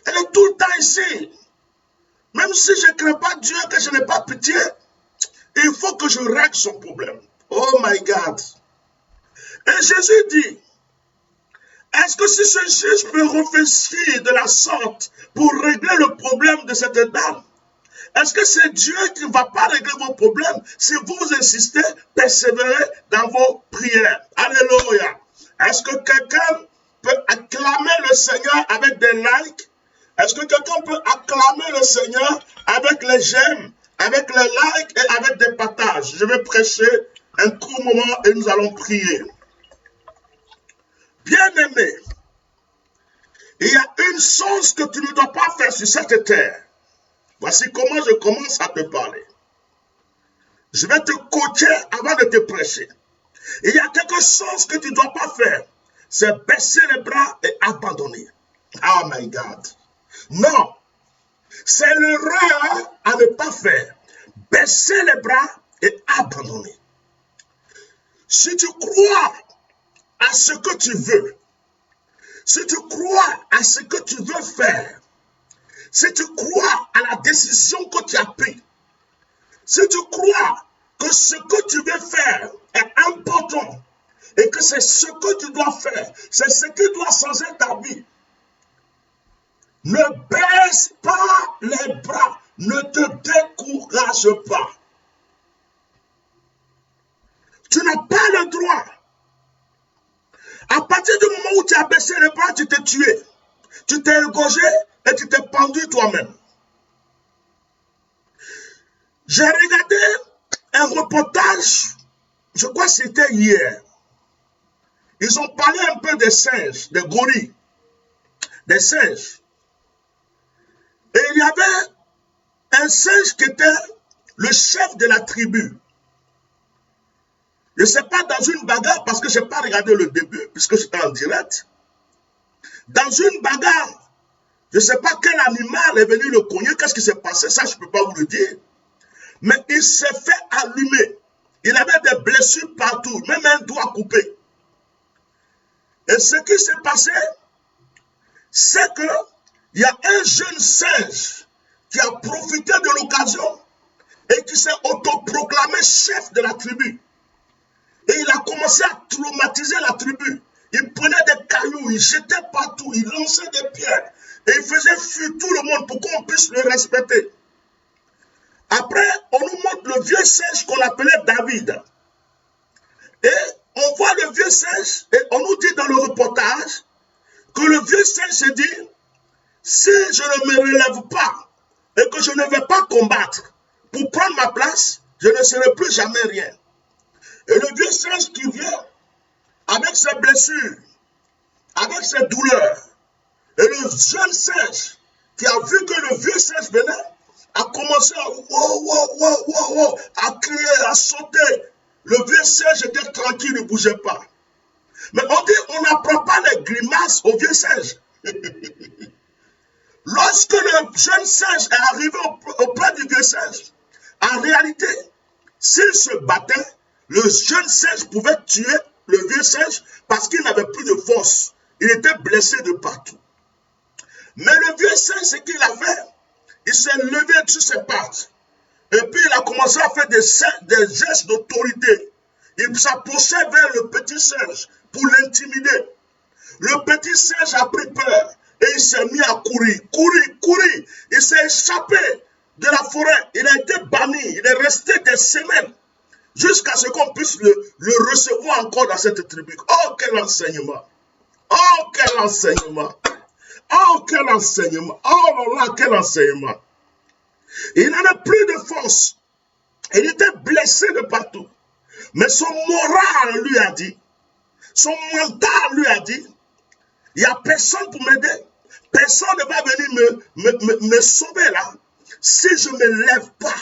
Elle est tout le temps ici. Même si je ne crains pas Dieu, que je n'ai pas pitié, il faut que je règle son problème. Oh my God. Et Jésus dit, est-ce que si ce juge peut réfléchir de la sorte pour régler le problème de cette dame, est-ce que c'est Dieu qui ne va pas régler vos problèmes si vous insistez, persévérez dans vos prières? Alléluia. Est-ce que quelqu'un peut acclamer le Seigneur avec des likes? Est-ce que quelqu'un peut acclamer le Seigneur avec les j'aime, avec les likes et avec des partages? Je vais prêcher un court moment et nous allons prier. Bien-aimé, il y a une chose que tu ne dois pas faire sur cette terre. Voici comment je commence à te parler. Je vais te coacher avant de te prêcher. Il y a quelque chose que tu ne dois pas faire. C'est baisser les bras et abandonner. Oh my God. Non. C'est l'erreur à ne pas faire. Baisser les bras et abandonner. Si tu crois à ce que tu veux, si tu crois à ce que tu veux faire, si tu crois à la décision que tu as prise, si tu crois que ce que tu veux faire est important et que c'est ce que tu dois faire, c'est ce qui doit changer ta vie, ne baisse pas les bras, ne te décourage pas. Tu n'as pas le droit. À partir du moment où tu as baissé les bras, tu t'es tué. Tu t'es égorgé et tu t'es pendu toi-même. J'ai regardé un reportage, je crois que c'était hier. Ils ont parlé un peu des singes, des gorilles, des singes. Et il y avait un singe qui était le chef de la tribu. Je ne sais pas, dans une bagarre, parce que je n'ai pas regardé le début, puisque j'étais en direct. Dans une bagarre, je ne sais pas quel animal est venu le cogner, qu'est-ce qui s'est passé, ça je ne peux pas vous le dire. Mais il s'est fait allumer. Il avait des blessures partout, même un doigt coupé. Et ce qui s'est passé, c'est qu'il y a un jeune singe qui a profité de l'occasion et qui s'est autoproclamé chef de la tribu. Et il a commencé à traumatiser la tribu. Il prenait des cailloux, il jetait partout, il lançait des pierres. Et il faisait fuir tout le monde pour qu'on puisse le respecter. Après, on nous montre le vieux singe qu'on appelait David. Et on voit le vieux singe et on nous dit dans le reportage que le vieux singe se dit, si je ne me relève pas et que je ne vais pas combattre pour prendre ma place, je ne serai plus jamais rien. Et le vieux singe qui vient avec ses blessures, avec ses douleurs, et le jeune singe qui a vu que le vieux singe venait, a commencé à crier, à sauter. Le vieux singe était tranquille, il ne bougeait pas. Mais on dit, on n'apprend pas les grimaces au vieux singe. Lorsque le jeune singe est arrivé auprès du vieux singe, en réalité, s'il se battait, le jeune singe pouvait tuer le vieux singe parce qu'il n'avait plus de force. Il était blessé de partout. Mais le vieux singe, ce qu'il a fait, il s'est levé sur ses pattes. Et puis il a commencé à faire des gestes d'autorité. Il s'approchait vers le petit singe pour l'intimider. Le petit singe a pris peur et il s'est mis à courir. Courir. Il s'est échappé de la forêt. Il a été banni. Il est resté des semaines jusqu'à ce qu'on puisse le recevoir encore dans cette tribu. Oh, quel enseignement! Oh, quel enseignement! Oh, quel enseignement! Oh là là, quel enseignement! Il n'avait plus de force. Il était blessé de partout. Mais son moral lui a dit, son mental lui a dit, il n'y a personne pour m'aider. Personne ne va venir me sauver là. Si je ne me lève pas,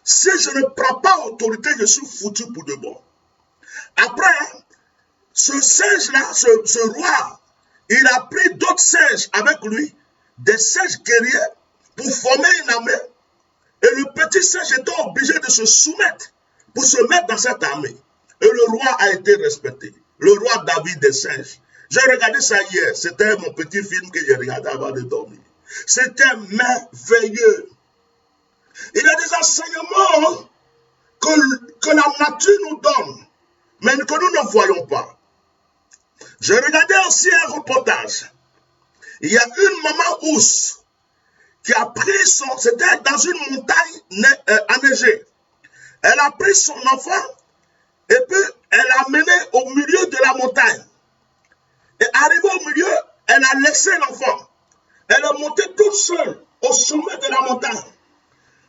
si je ne prends pas autorité, je suis foutu pour de bon. Après, ce singe-là, ce roi, il a pris d'autres singes avec lui, des singes guerriers, pour former une armée. Et le petit singe était obligé de se soumettre pour se mettre dans cette armée. Et le roi a été respecté. Le roi David des singes. J'ai regardé ça hier. C'était mon petit film que j'ai regardé avant de dormir. C'était merveilleux. Il y a des enseignements que la nature nous donne, mais que nous ne voyons pas. Je regardais aussi un reportage. Il y a une maman ours qui a pris son... C'était dans une montagne enneigée. Elle a pris son enfant et puis elle l'a mené au milieu de la montagne. Et arrivée au milieu, elle a laissé l'enfant. Elle est montée toute seule au sommet de la montagne.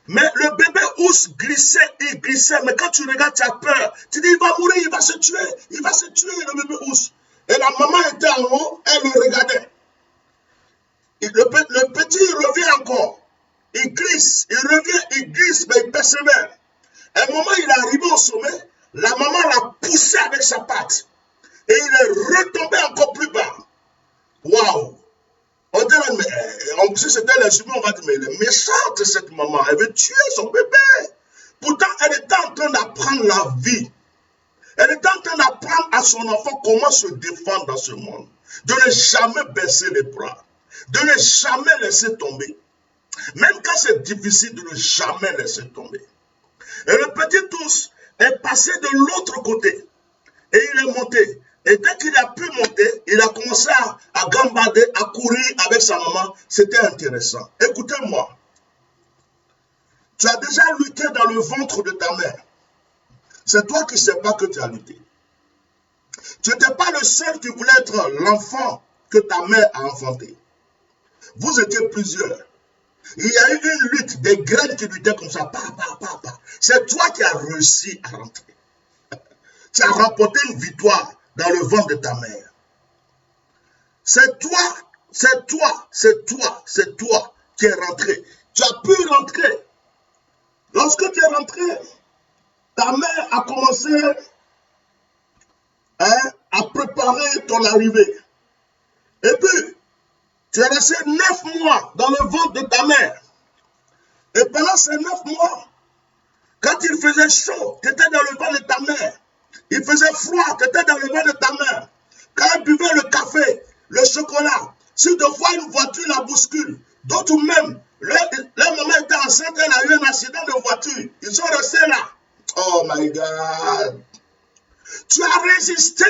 Mais le bébé ours glissait, il glissait. Mais quand tu regardes, tu as peur. Tu dis, il va mourir, il va se tuer. Il va se tuer, le bébé ours. Et la maman était en haut, elle le regardait. Et le petit, il revient encore. Il glisse, il revient, il glisse, mais il persévère. À un moment, il est arrivé au sommet. La maman l'a poussé avec sa patte. Et il est retombé encore plus bas. Waouh! On dirait, mais si c'était les humains, on va dire, mais elle est méchante, cette maman. Elle veut tuer son bébé. Pourtant, elle était en train d'apprendre la vie. Elle était en train d'apprendre à son enfant comment se défendre dans ce monde. De ne jamais baisser les bras. De ne jamais laisser tomber. Même quand c'est difficile, de ne jamais laisser tomber. Et le petit ours est passé de l'autre côté. Et il est monté. Et dès qu'il a pu monter, il a commencé à gambader, à courir avec sa maman. C'était intéressant. Écoutez-moi. Tu as déjà lutté dans le ventre de ta mère. C'est toi qui ne sais pas que tu as lutté. Tu n'étais pas le seul qui voulait être l'enfant que ta mère a enfanté. Vous étiez plusieurs. Il y a eu une lutte, des graines qui luttaient comme ça. C'est toi qui as réussi à rentrer. Tu as remporté une victoire dans le ventre de ta mère. C'est toi qui es rentré. Tu as pu rentrer. Lorsque tu es rentré, ta mère a commencé à préparer ton arrivée. Et puis, tu es resté 9 mois dans le ventre de ta mère. Et pendant ces 9 mois, quand il faisait chaud, tu étais dans le ventre de ta mère. Il faisait froid, tu étais dans le ventre de ta mère. Quand elle buvait le café, le chocolat, si de fois une voiture la bouscule, d'autres même, leur maman était enceinte, elle a eu un accident de voiture. Ils sont restés là. Oh my God. Tu as résisté,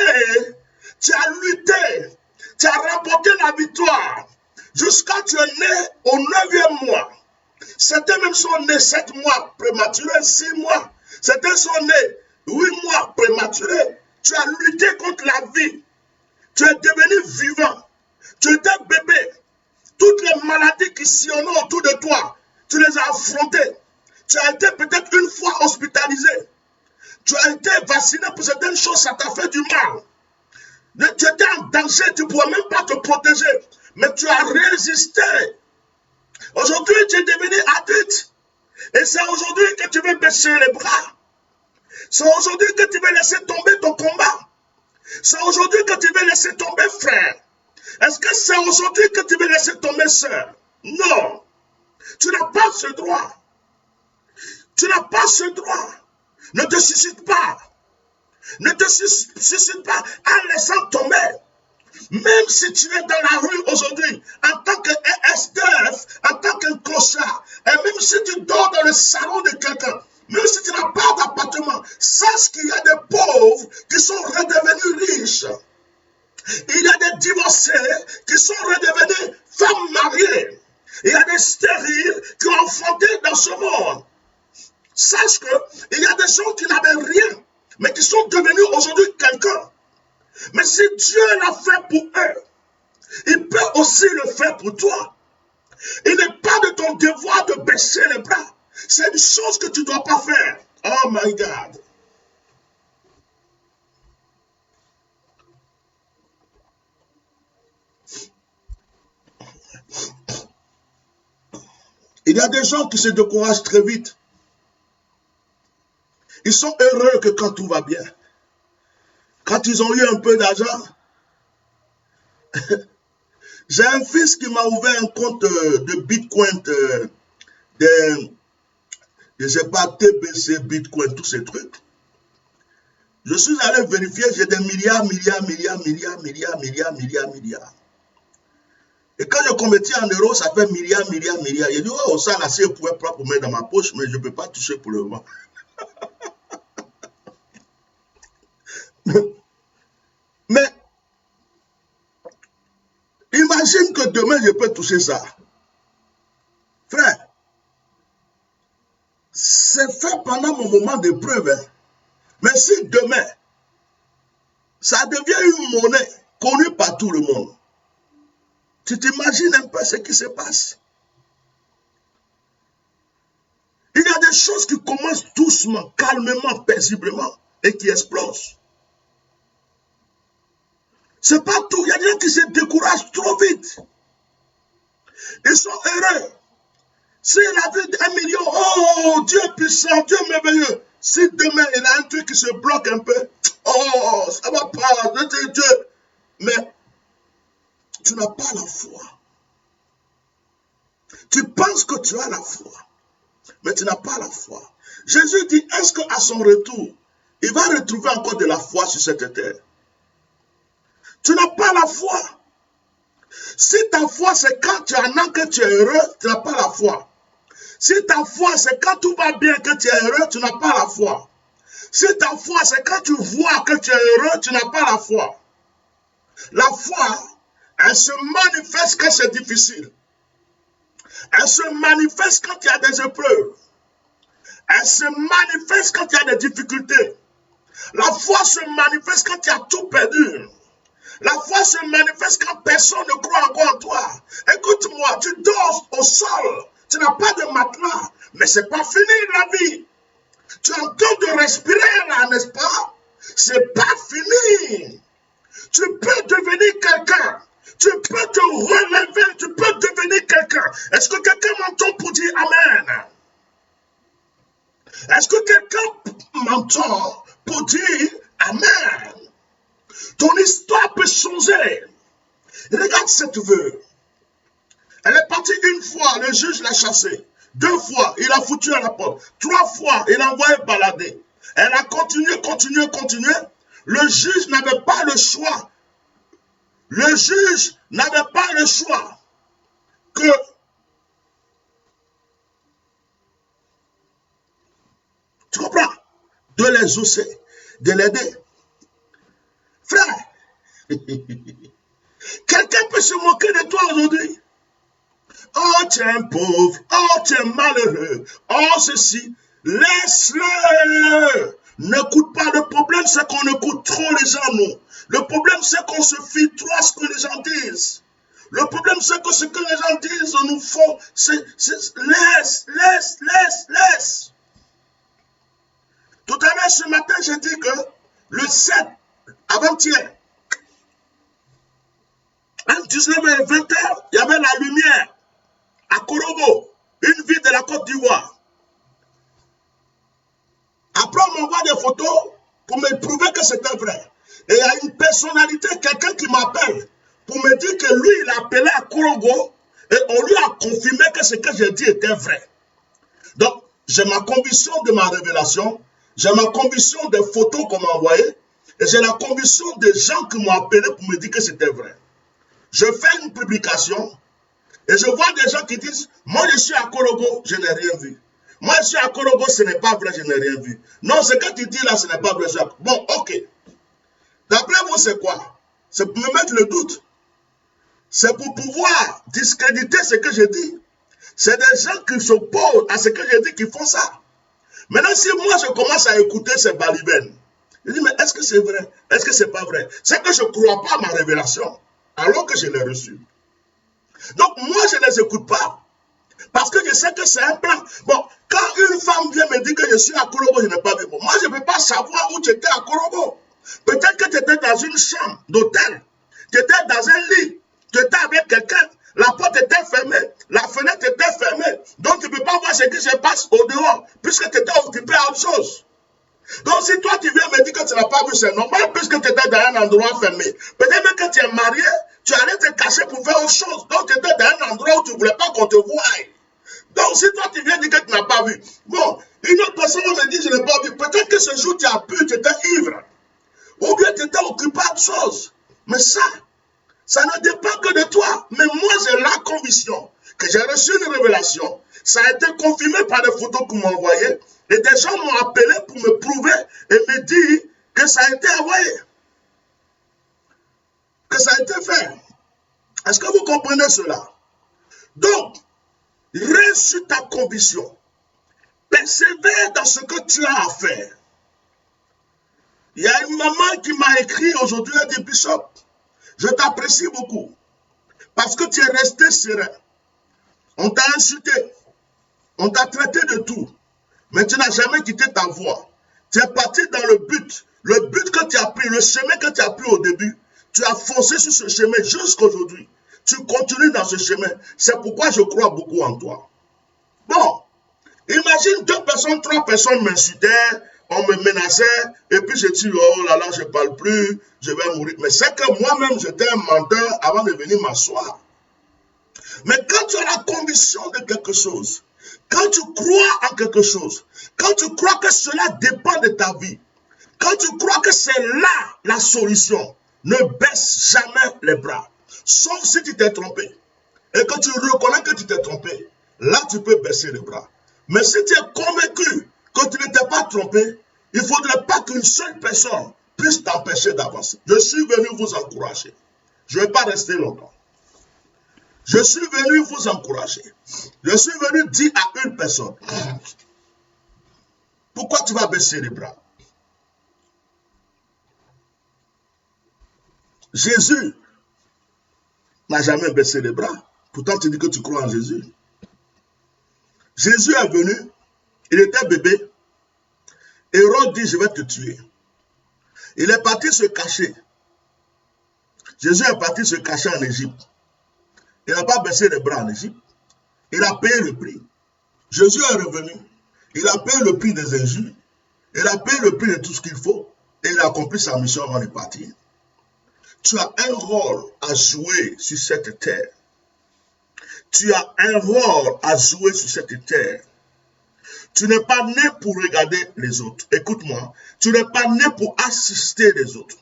tu as lutté, tu as remporté la victoire. Jusqu'à tu es né au 9e mois. Certains même sont nés 7 mois prématurés, 6 mois. Certains sont nés 8 mois prématurés. Tu as lutté contre la vie. Tu es devenu vivant. Tu étais bébé. Toutes les maladies qui sillonnaient autour de toi, tu les as affrontées. Tu as été peut-être une fois hospitalisé. Tu as été vacciné pour certaines choses, ça t'a fait du mal. Tu étais en danger, tu ne pouvais même pas te protéger. Mais tu as résisté. Aujourd'hui, tu es devenu adulte. Et c'est aujourd'hui que tu veux baisser les bras. C'est aujourd'hui que tu veux laisser tomber ton combat. C'est aujourd'hui que tu veux laisser tomber frère. Est-ce que c'est aujourd'hui que tu veux laisser tomber sœur? Non. Tu n'as pas ce droit. Tu n'as pas ce droit. Ne te suscite pas. Ne te suscite pas en laissant tomber. Même si tu es dans la rue aujourd'hui, en tant que SDF, en tant qu'un clochard, et même si tu dors dans le salon de quelqu'un, même si tu n'as pas d'appartement, sache qu'il y a des pauvres qui sont redevenus riches. Il y a des divorcés qui sont redevenus femmes mariées. Il y a des stériles qui ont enfanté dans ce monde. Sache qu'il y a des gens qui n'avaient rien, mais qui sont devenus aujourd'hui quelqu'un. Mais si Dieu l'a fait pour eux, Il peut aussi le faire pour toi. Il n'est pas de ton devoir de baisser les bras. C'est une chose que tu ne dois pas faire. Oh my God. Il y a des gens qui se découragent très vite. Ils sont heureux que quand tout va bien. Quand ils ont eu un peu d'argent, j'ai un fils qui m'a ouvert un compte de Bitcoin, je ne sais pas, TBC, Bitcoin, tous ces trucs. Je suis allé vérifier, j'ai des milliards. Et quand je convertis en euros, ça fait milliards. J'ai dit, oh, ça là, si je pouvais pas mettre dans ma poche, mais je ne peux pas toucher pour le moment. Mais, imagine que demain, je peux toucher ça. Frère, c'est fait pendant mon moment d'épreuve. Hein. Mais si demain, ça devient une monnaie connue par tout le monde, tu t'imagines un peu ce qui se passe? Il y a des choses qui commencent doucement, calmement, paisiblement et qui explosent. C'est pas tout. Il y a des gens qui se découragent trop vite. Ils sont heureux. S'il avait 1 million, oh, Dieu puissant, Dieu merveilleux. Si demain il a un truc qui se bloque un peu, oh, ça va pas, Dieu. Mais tu n'as pas la foi. Tu penses que tu as la foi, mais tu n'as pas la foi. Jésus dit, est-ce qu'à son retour, il va retrouver encore de la foi sur cette terre? Tu n'as pas la foi. Si ta foi, c'est quand tu en as que tu es heureux, tu n'as pas la foi. Si ta foi, c'est quand tout va bien que tu es heureux, tu n'as pas la foi. Si ta foi, c'est quand tu vois que tu es heureux, tu n'as pas la foi. La foi, elle se manifeste quand c'est difficile. Elle se manifeste quand il y a des épreuves. Elle se manifeste quand il y a des difficultés. La foi se manifeste quand tu as tout perdu. La foi se manifeste quand personne ne croit encore en toi. Écoute-moi, tu dors au sol. Tu n'as pas de matelas. Mais ce n'est pas fini la vie. Tu es en train de respirer là, n'est-ce pas? Ce n'est pas fini. Tu peux devenir quelqu'un. Tu peux te relever. Tu peux devenir quelqu'un. Est-ce que quelqu'un m'entend pour dire Amen? Est-ce que quelqu'un m'entend pour dire Amen? Ton histoire peut changer. Regarde cette veuve. Elle est partie une fois, le juge l'a chassée. 2 fois, il a foutu à la porte. 3 fois, il a envoyé balader. Elle a continué. Le juge n'avait pas le choix. Le juge n'avait pas le choix que tu comprends? De les hausser, de l'aider. Frère, quelqu'un peut se moquer de toi aujourd'hui. Oh, tu es un pauvre. Oh, tu es malheureux. Oh, ceci. Laisse-le. N'écoute pas. Le problème, c'est qu'on écoute trop les gens, nous. Le problème, c'est qu'on se fie trop à ce que les gens disent. Le problème, c'est que ce que les gens disent nous font. Laisse. Tout à l'heure, ce matin, j'ai dit que le 7, avant-hier, entre 19h et 20h, il y avait la lumière. À Korogo, une ville de la Côte d'Ivoire. Après, on m'envoie des photos pour me prouver que c'était vrai. Et il y a une personnalité, quelqu'un qui m'appelle pour me dire que lui, il a appelé à Korogo et on lui a confirmé que ce que j'ai dit était vrai. Donc, j'ai ma conviction de ma révélation, j'ai ma conviction des photos qu'on m'a envoyées et j'ai la conviction des gens qui m'ont appelé pour me dire que c'était vrai. Je fais une publication. Et je vois des gens qui disent, moi je suis à Korogo, je n'ai rien vu. Moi je suis à Korogo, ce n'est pas vrai, je n'ai rien vu. Non, ce que tu dis là, ce n'est pas vrai. Bon, ok. D'après vous, c'est quoi? C'est pour me mettre le doute. C'est pour pouvoir discréditer ce que je dis. C'est des gens qui s'opposent à ce que je dis qui font ça. Maintenant, si moi je commence à écouter ces balibènes, je dis, mais est-ce que c'est vrai? Est-ce que c'est pas vrai? C'est que je ne crois pas à ma révélation. alors que je l'ai reçu. Donc, moi, je ne les écoute pas. Parce que je sais que c'est un plan. Bon, quand une femme vient me dire que je suis à Korobo, je n'ai pas vu. Bon, moi, je ne peux pas savoir où tu étais à Korobo. Peut-être que tu étais dans une chambre d'hôtel. Tu étais dans un lit. Tu étais avec quelqu'un. La porte était fermée. La fenêtre était fermée. Donc, tu ne peux pas voir ce qui se passe au dehors, puisque tu étais occupé à autre chose. Donc, si toi, tu viens me dire que tu n'as pas vu, c'est normal, puisque tu étais dans un endroit fermé. Peut-être même que tu es marié, tu allais te cacher pour faire autre chose. Donc, tu étais dans un endroit où tu ne voulais pas qu'on te voie. Donc, si toi, tu viens dire que tu n'as pas vu, bon, une autre personne me dit, je n'ai pas vu. Peut-être que ce jour, tu as pu, tu étais ivre. Ou bien tu étais occupé à autre chose. Mais ça ne dépend que de toi. Mais moi, j'ai la conviction que j'ai reçu une révélation. Ça a été confirmé par des photos qu'on m'a envoyées. Et des gens m'ont appelé pour me prouver et me dire que ça a été envoyé. Que ça a été fait. Est-ce que vous comprenez cela? Donc, reste sur ta conviction. Persévère dans ce que tu as à faire. Il y a une maman qui m'a écrit aujourd'hui, elle dit, Bishop, je t'apprécie beaucoup parce que tu es resté serein. On t'a insulté, on t'a traité de tout, mais tu n'as jamais quitté ta voie. Tu es parti dans le but que tu as pris, le chemin que tu as pris au début, tu as foncé sur ce chemin jusqu'à aujourd'hui. Tu continues dans ce chemin. C'est pourquoi je crois beaucoup en toi. Bon, imagine 2 personnes, 3 personnes m'insultaient, on me menaçait, et puis je dis, oh là là, je ne parle plus, je vais mourir. Mais c'est que moi-même, j'étais un menteur avant de venir m'asseoir. Mais quand tu as la conviction de quelque chose, quand tu crois en quelque chose, quand tu crois que cela dépend de ta vie, quand tu crois que c'est là la solution, ne baisse jamais les bras. Sauf si tu t'es trompé. Et que tu reconnais que tu t'es trompé, là tu peux baisser les bras. Mais si tu es convaincu que tu ne t'es pas trompé, il ne faudrait pas qu'une seule personne puisse t'empêcher d'avancer. Je suis venu vous encourager. Je ne vais pas rester longtemps. Je suis venu vous encourager. Je suis venu dire à une personne, pourquoi tu vas baisser les bras? Jésus n'a jamais baissé les bras. Pourtant, tu dis que tu crois en Jésus. Jésus est venu, il était bébé. Hérode dit, je vais te tuer. Il est parti se cacher. Jésus est parti se cacher en Égypte. Il n'a pas baissé les bras en Égypte. Il a payé le prix. Jésus est revenu. Il a payé le prix des injures. Il a payé le prix de tout ce qu'il faut. Et il a accompli sa mission avant de partir. Tu as un rôle à jouer sur cette terre. Tu as un rôle à jouer sur cette terre. Tu n'es pas né pour regarder les autres. Écoute-moi. Tu n'es pas né pour assister les autres.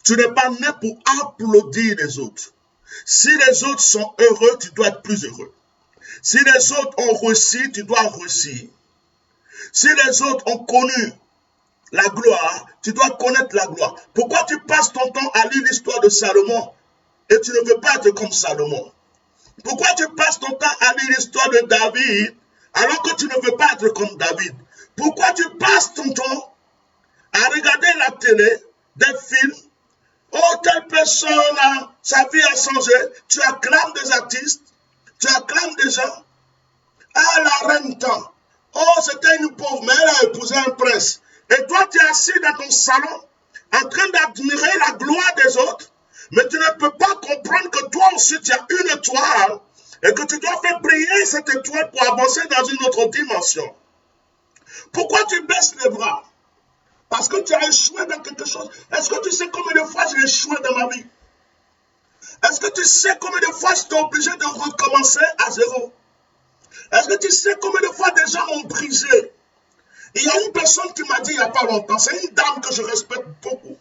Tu n'es pas né pour applaudir les autres. Si les autres sont heureux, tu dois être plus heureux. Si les autres ont réussi, tu dois réussir. Si les autres ont connu la gloire, tu dois connaître la gloire. Pourquoi tu passes ton temps à lire l'histoire de Salomon et tu ne veux pas être comme Salomon? Pourquoi tu passes ton temps à lire l'histoire de David alors que tu ne veux pas être comme David? Pourquoi tu passes ton temps à regarder la télé, des films? Oh, telle personne, sa vie a changé. Tu acclames des artistes, tu acclames des gens. Ah, la reine tant. Oh, c'était une pauvre, mais elle a épousé un prince. Et toi, tu es assis dans ton salon, en train d'admirer la gloire des autres, mais tu ne peux pas comprendre que toi aussi, tu as une étoile, et que tu dois faire briller cette étoile pour avancer dans une autre dimension. Pourquoi tu baisses les bras? Parce que tu as échoué dans quelque chose. Est-ce que tu sais combien de fois j'ai échoué dans ma vie? Est-ce que tu sais combien de fois j'étais obligé de recommencer à zéro? Est-ce que tu sais combien de fois des gens m'ont brisé? Il y a une personne qui m'a dit il n'y a pas longtemps, c'est une dame que je respecte beaucoup.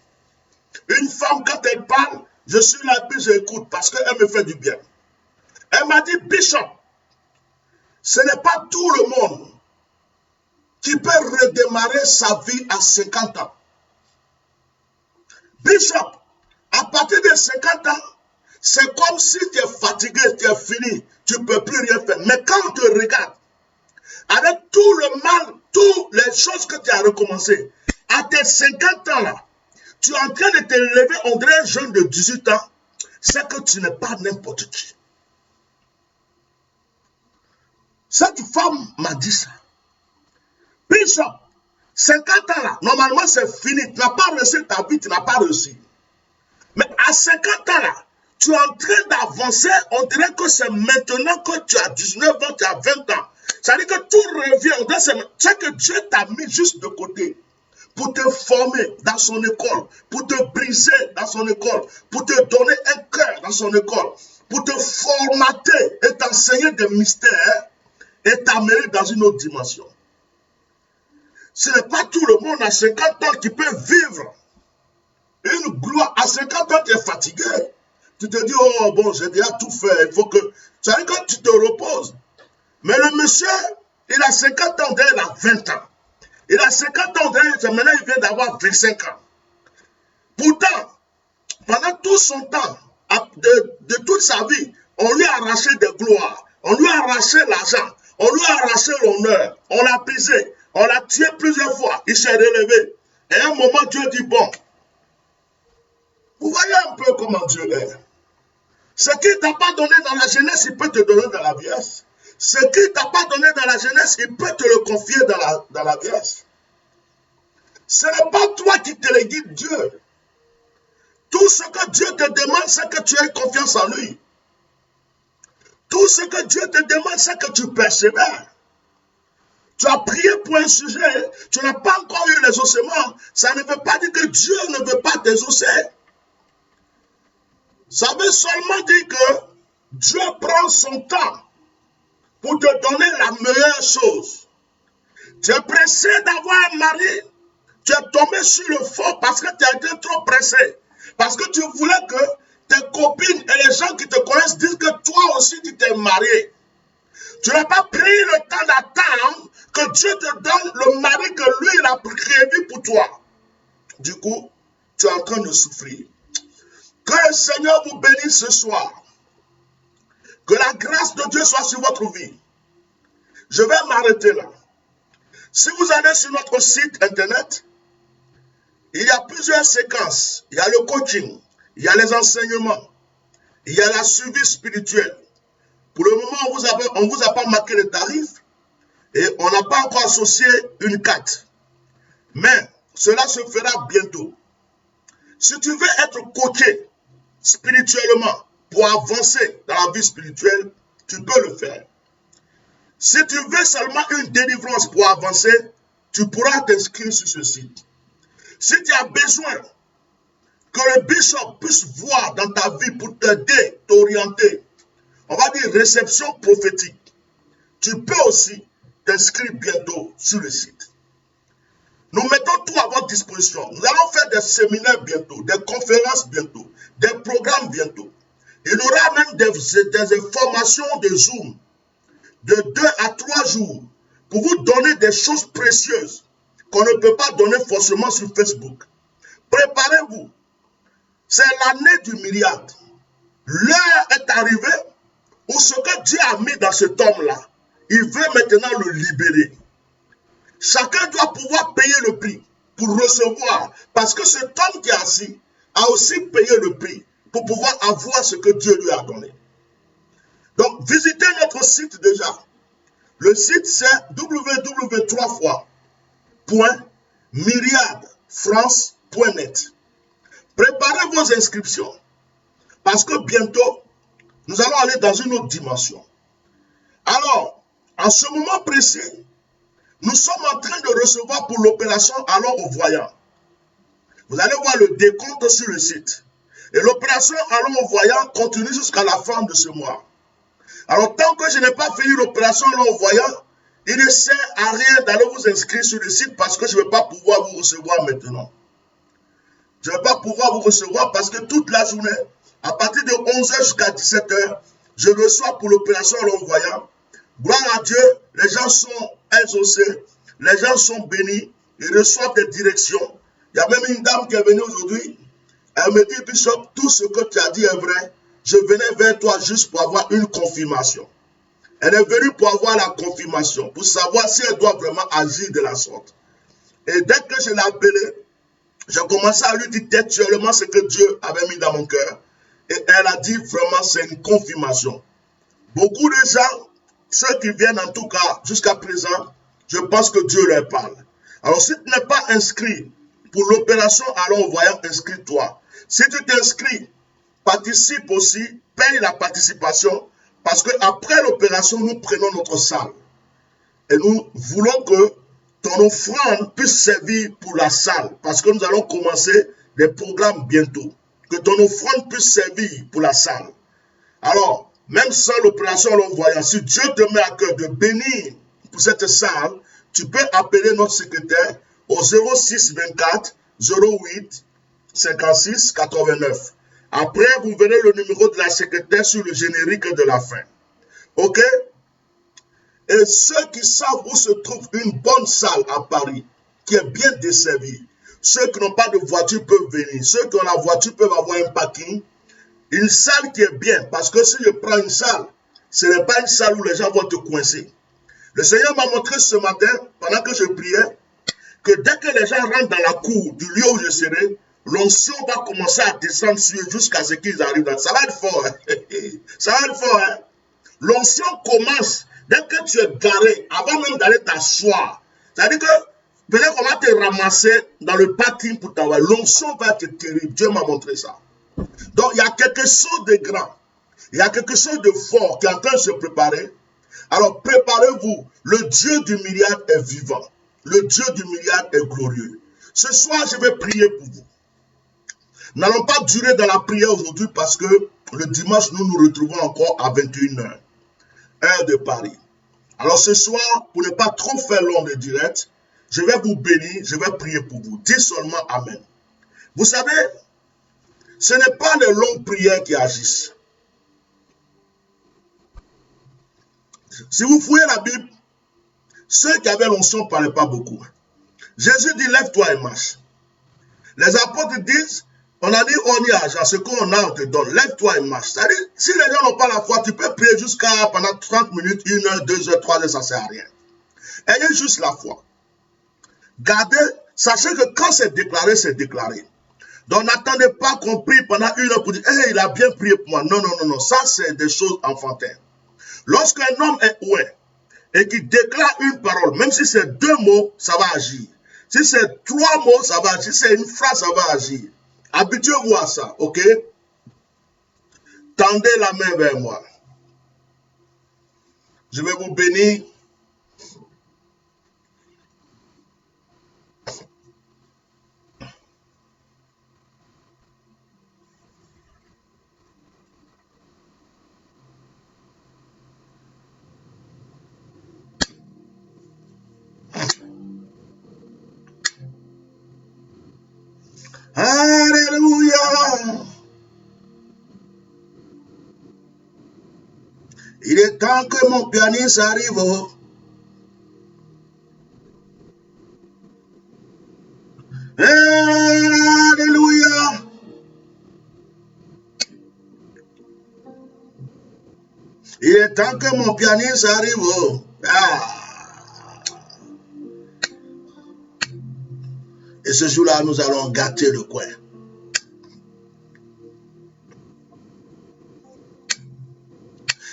Une femme, quand elle parle, je suis là puis j'écoute parce qu'elle me fait du bien. Elle m'a dit, Bishop, ce n'est pas tout le monde qui peut redémarrer sa vie à 50 ans. Bishop, à partir de 50 ans, c'est comme si tu es fatigué, tu es fini, tu ne peux plus rien faire. Mais quand on te regarde, avec tout le mal, toutes les choses que tu as recommencé, à tes 50 ans là, tu es en train de te lever, on dirait un jeune de 18 ans, c'est que tu n'es pas n'importe qui. Cette femme m'a dit ça. Bishop, 50 ans là, normalement c'est fini. Tu n'as pas réussi ta vie, tu n'as pas réussi. Mais à 50 ans là, tu es en train d'avancer, on dirait que c'est maintenant que tu as 19 ans, tu as 20 ans. Ça veut dire que tout revient. C'est que Dieu t'a mis juste de côté pour te former dans son école, pour te briser dans son école, pour te donner un cœur dans son école, pour te formater et t'enseigner des mystères et t'amener dans une autre dimension. Ce n'est pas tout le monde à 50 ans qui peut vivre une gloire. À 50 ans, tu es fatigué. Tu te dis, oh bon, j'ai déjà tout fait, il faut que... Ça veut dire que tu te reposes. Mais le monsieur, il a 50 ans, il a 20 ans. Il a 50 ans, maintenant il vient d'avoir 25 ans. Pourtant, pendant tout son temps, de toute sa vie, on lui a arraché des gloires, on lui a arraché l'argent, on lui a arraché l'honneur, on l'a brisé, on l'a tué plusieurs fois, il s'est relevé. Et à un moment, Dieu dit, bon, vous voyez un peu comment Dieu est. Ce qu'il ne t'a pas donné dans la jeunesse, il peut te donner dans la vieillesse. Ce qu'il ne t'a pas donné dans la jeunesse, il peut te le confier dans la vieillesse. Ce n'est pas toi qui te le guide Dieu. Tout ce que Dieu te demande, c'est que tu aies confiance en lui. Tout ce que Dieu te demande, c'est que tu persévères. Tu as prié pour un sujet, tu n'as pas encore eu les ossements. Ça ne veut pas dire que Dieu ne veut pas t'exaucer. Ça veut seulement dire que Dieu prend son temps pour te donner la meilleure chose. Tu es pressé d'avoir un mari, tu es tombé sur le faux parce que tu as été trop pressé. Parce que tu voulais que tes copines et les gens qui te connaissent disent que toi aussi tu t'es marié. Tu n'as pas pris le temps d'attendre que Dieu te donne le mari que lui il a prévu pour toi. Du coup, tu es en train de souffrir. Que le Seigneur vous bénisse ce soir. Que la grâce de Dieu soit sur votre vie. Je vais m'arrêter là. Si vous allez sur notre site internet, il y a plusieurs séquences. Il y a le coaching, il y a les enseignements, il y a la suivi spirituelle. Pour le moment, on ne vous a pas marqué les tarifs et on n'a pas encore associé une carte. Mais cela se fera bientôt. Si tu veux être coaché spirituellement pour avancer dans la vie spirituelle, tu peux le faire. Si tu veux seulement une délivrance pour avancer, tu pourras t'inscrire sur ce site. Si tu as besoin que le bishop puisse voir dans ta vie pour t'aider, t'orienter, on va dire réception prophétique, tu peux aussi t'inscrire bientôt sur le site. Nous mettons tout à votre disposition. Nous allons faire des séminaires bientôt, des conférences bientôt, des programmes bientôt. Il y aura même des informations de Zoom de 2 à 3 jours pour vous donner des choses précieuses qu'on ne peut pas donner forcément sur Facebook. Préparez-vous. C'est l'année du milliard. L'heure est arrivée où ce que Dieu a mis dans cet homme-là, il veut maintenant le libérer. Chacun doit pouvoir payer le prix pour recevoir. Parce que cet homme qui est assis a aussi payé le prix pour pouvoir avoir ce que Dieu lui a donné. Donc, visitez notre site déjà. Le site, c'est www.myriadefrance.net. Préparez vos inscriptions. Parce que bientôt, nous allons aller dans une autre dimension. Alors, en ce moment précis, nous sommes en train de recevoir pour l'opération Allons au voyant. Vous allez voir le décompte sur le site. Et l'opération Allons au voyant continue jusqu'à la fin de ce mois. Alors, tant que je n'ai pas fini l'opération Allons au voyant, il ne sert à rien d'aller vous inscrire sur le site parce que je ne vais pas pouvoir vous recevoir maintenant. Je ne vais pas pouvoir vous recevoir parce que toute la journée, à partir de 11h jusqu'à 17h, je reçois pour l'opération Allons au voyant. Gloire à Dieu, les gens sont exaucés, les gens sont bénis, ils reçoivent des directions. Il y a même une dame qui est venue aujourd'hui, elle me dit, Bishop, tout ce que tu as dit est vrai, je venais vers toi juste pour avoir une confirmation. Elle est venue pour avoir la confirmation, pour savoir si elle doit vraiment agir de la sorte. Et dès que je l'ai appelée, j'ai commencé à lui dire textuellement ce que Dieu avait mis dans mon cœur. Et elle a dit vraiment, c'est une confirmation. Beaucoup de gens, ceux qui viennent en tout cas jusqu'à présent, je pense que Dieu leur parle. Alors si tu n'es pas inscrit pour l'opération, alors en voyant, inscris-toi. Si tu t'inscris, participe aussi, paye la participation, parce qu'après l'opération, nous prenons notre salle. Et nous voulons que ton offrande puisse servir pour la salle, parce que nous allons commencer des programmes bientôt. Que ton offrande puisse servir pour la salle. Alors, même sans l'opération l'envoyant, si Dieu te met à cœur de bénir pour cette salle, tu peux appeler notre secrétaire au 06 24 08 56 89. Après, vous verrez le numéro de la secrétaire sur le générique de la fin. OK? Et ceux qui savent où se trouve une bonne salle à Paris, qui est bien desservie, ceux qui n'ont pas de voiture peuvent venir. Ceux qui ont la voiture peuvent avoir un parking. Une salle qui est bien, parce que si je prends une salle, ce n'est pas une salle où les gens vont te coincer. Le Seigneur m'a montré ce matin, pendant que je priais, que dès que les gens rentrent dans la cour du lieu où je serai, l'onction va commencer à descendre sur eux jusqu'à ce qu'ils arrivent là. Ça va être fort. Hein? Ça va être fort. Hein? L'onction commence dès que tu es garé, avant même d'aller t'asseoir. C'est-à-dire que peut-être qu'on va te ramasser dans le parking pour t'avoir. L'onction va être terrible. Dieu m'a montré ça. Donc, il y a quelque chose de grand. Il y a quelque chose de fort qui est en train de se préparer. Alors, préparez-vous. Le Dieu du milliard est vivant. Le Dieu du milliard est glorieux. Ce soir, je vais prier pour vous. Nous n'allons pas durer dans la prière aujourd'hui parce que le dimanche, nous nous retrouvons encore à 21h, heure de Paris. Alors, ce soir, pour ne pas trop faire long de direct, je vais vous bénir, je vais prier pour vous. Dis seulement Amen. Vous savez, ce n'est pas les longues prières qui agissent. Si vous fouillez la Bible, ceux qui avaient l'onction ne parlaient pas beaucoup. Jésus dit, lève-toi et marche. Les apôtres disent, on a dit, on y a, ce qu'on a, on te donne. Lève-toi et marche. C'est-à-dire, si les gens n'ont pas la foi, tu peux prier jusqu'à pendant 30 minutes, 1 heure, 2 heures, 3 heures, ça ne sert à rien. Ayez juste la foi. Gardez, sachez que quand c'est déclaré, c'est déclaré. Donc n'attendez pas qu'on prie pendant 1 heure pour dire, hey, il a bien prié pour moi. Non, non, non, non. Ça, c'est des choses enfantines. Lorsqu'un homme est oué et qu'il déclare une parole, même si c'est 2 mots, ça va agir. Si c'est 3 mots, ça va agir. Si c'est une phrase, ça va agir. Habituez-vous à ça, ok? Tendez la main vers moi. Je vais vous bénir. Alléluia. Il est temps que mon pianiste arrive. Alléluia. Il est temps que mon pianiste arrive. Ah. Et ce jour-là, nous allons gâter le coin.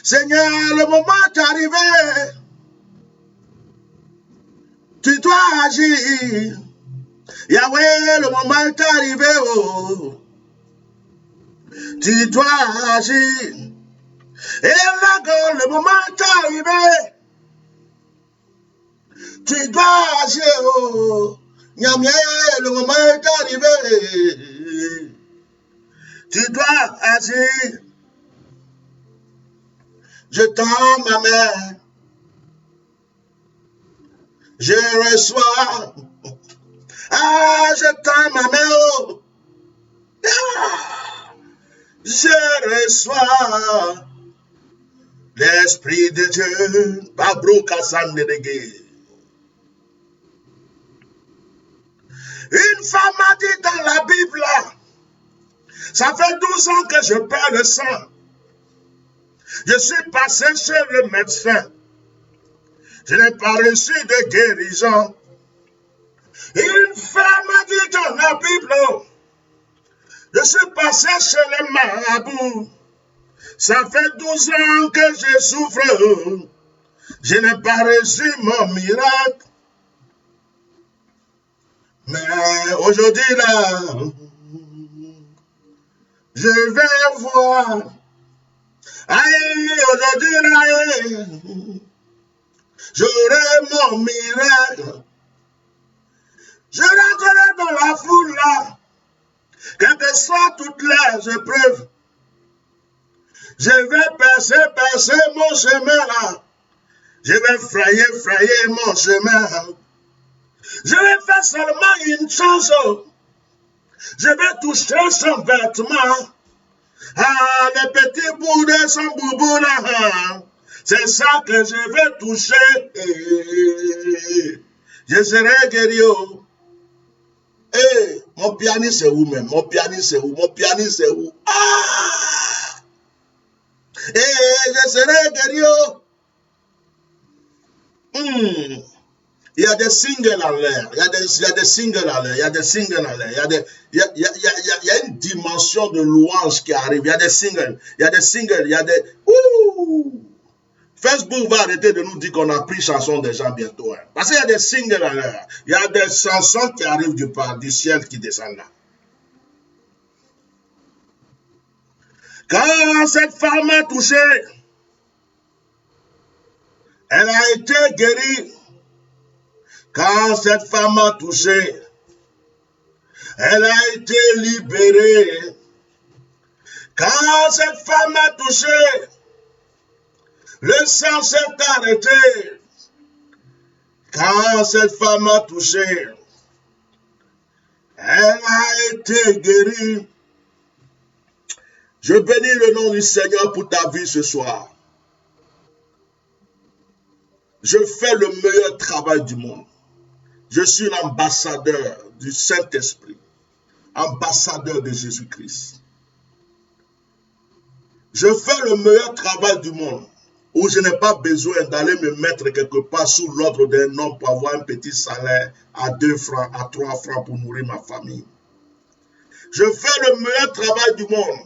Seigneur, le moment est arrivé. Tu dois agir. Yahweh, le moment est arrivé. Oh. Tu dois agir. Et là, le moment est arrivé. Tu dois agir. Oh. Nyamie, le moment est arrivé. Tu dois agir. Je tends ma main. Je reçois. Ah, je tends ma main. Oh. Ah, je reçois l'Esprit de Dieu. Pablo Kassanedege. Une femme a dit dans la Bible, ça fait 12 ans que je perds le sang. Je suis passé chez le médecin. Je n'ai pas reçu de guérison. Une femme a dit dans la Bible, Je suis passé chez les marabouts. Ça fait 12 ans que je souffre. Je n'ai pas reçu mon miracle. Mais aujourd'hui là, je vais voir. Aïe, aujourd'hui là, j'aurai mon miracle. Je rentrerai dans la foule là. Quelles que soient toutes les épreuves. Je vais percer mon chemin là. Je vais frayer mon chemin. Je vais faire seulement une chose. Je vais toucher son vêtement. Ah, le petit bout de son boubou là. C'est ça que je vais toucher. Je serai guéri. Eh, mon pianiste c'est où même? Mon pianiste c'est où? Mon pianiste c'est où? Ah! Eh, je serai guéri. Il y a des singles en l'air, il y a des singles en l'air, il y a des singles en l'air, il y a une dimension de louange qui arrive, il y a des singles, il y a des... Ouh! Facebook va arrêter de nous dire qu'on a pris chanson des gens bientôt. Hein. Parce qu'il y a des singles en l'air, il y a des chansons qui arrivent du ciel qui descendent là. Quand cette femme a touché, elle a été guérie. Quand cette femme a touché, elle a été libérée. Quand cette femme a touché, le sang s'est arrêté. Quand cette femme a touché, elle a été guérie. Je bénis le nom du Seigneur pour ta vie ce soir. Je fais le meilleur travail du monde. Je suis l'ambassadeur du Saint-Esprit, ambassadeur de Jésus-Christ. Je fais le meilleur travail du monde, où je n'ai pas besoin d'aller me mettre quelque part sous l'ordre d'un homme pour avoir un petit salaire à 2 francs, à 3 francs pour nourrir ma famille. Je fais le meilleur travail du monde,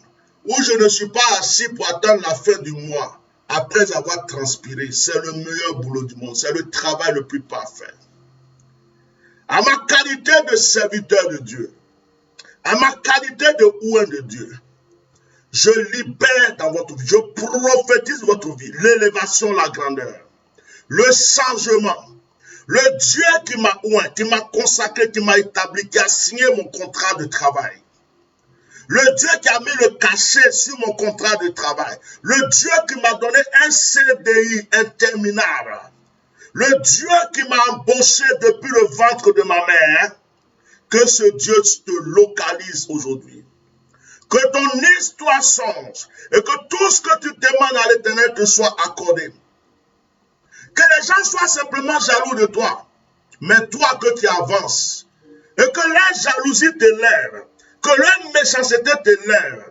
où je ne suis pas assis pour attendre la fin du mois, après avoir transpiré. C'est le meilleur boulot du monde, c'est le travail le plus parfait. À ma qualité de serviteur de Dieu, à ma qualité de ouin de Dieu, je libère dans votre vie, je prophétise votre vie, l'élévation, la grandeur, le changement. Le Dieu qui m'a ouin, qui m'a consacré, qui m'a établi, qui a signé mon contrat de travail. Le Dieu qui a mis le cachet sur mon contrat de travail. Le Dieu qui m'a donné un CDI interminable. Le Dieu qui m'a embauché depuis le ventre de ma mère, que ce Dieu te localise aujourd'hui. Que ton histoire change et que tout ce que tu demandes à l'Éternel te soit accordé. Que les gens soient simplement jaloux de toi, mais toi que tu avances. Et que la jalousie te lève, que la méchanceté te lève.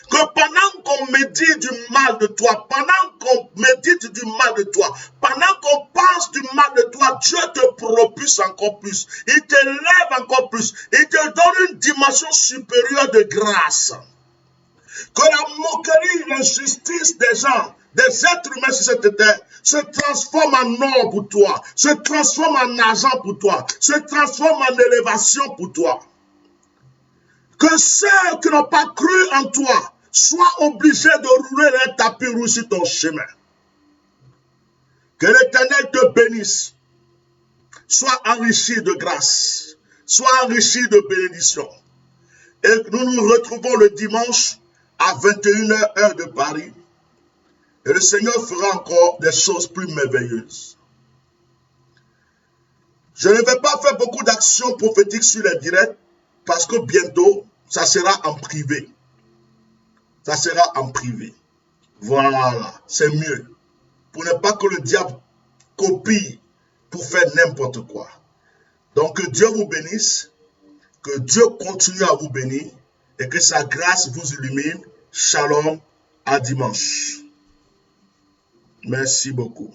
Que pendant qu'on médite du mal de toi, pendant qu'on médite du mal de toi, pendant qu'on pense du mal de toi, Dieu te propulse encore plus. Il te lève encore plus. Il te donne une dimension supérieure de grâce. Que la moquerie, l'injustice des gens, des êtres humains sur cette terre, se transforme en or pour toi, se transforme en argent pour toi, se transforme en élévation pour toi. Que ceux qui n'ont pas cru en toi soient obligés de rouler un tapis rouge sur ton chemin. Que l'Éternel te bénisse. Sois enrichi de grâce. Sois enrichi de bénédiction. Et nous nous retrouvons le dimanche à 21h heure de Paris. Et le Seigneur fera encore des choses plus merveilleuses. Je ne vais pas faire beaucoup d'actions prophétiques sur les directs parce que bientôt, ça sera en privé. Ça sera en privé. Voilà, c'est mieux. Pour ne pas que le diable copie pour faire n'importe quoi. Donc que Dieu vous bénisse, que Dieu continue à vous bénir et que sa grâce vous illumine. Shalom, à dimanche. Merci beaucoup.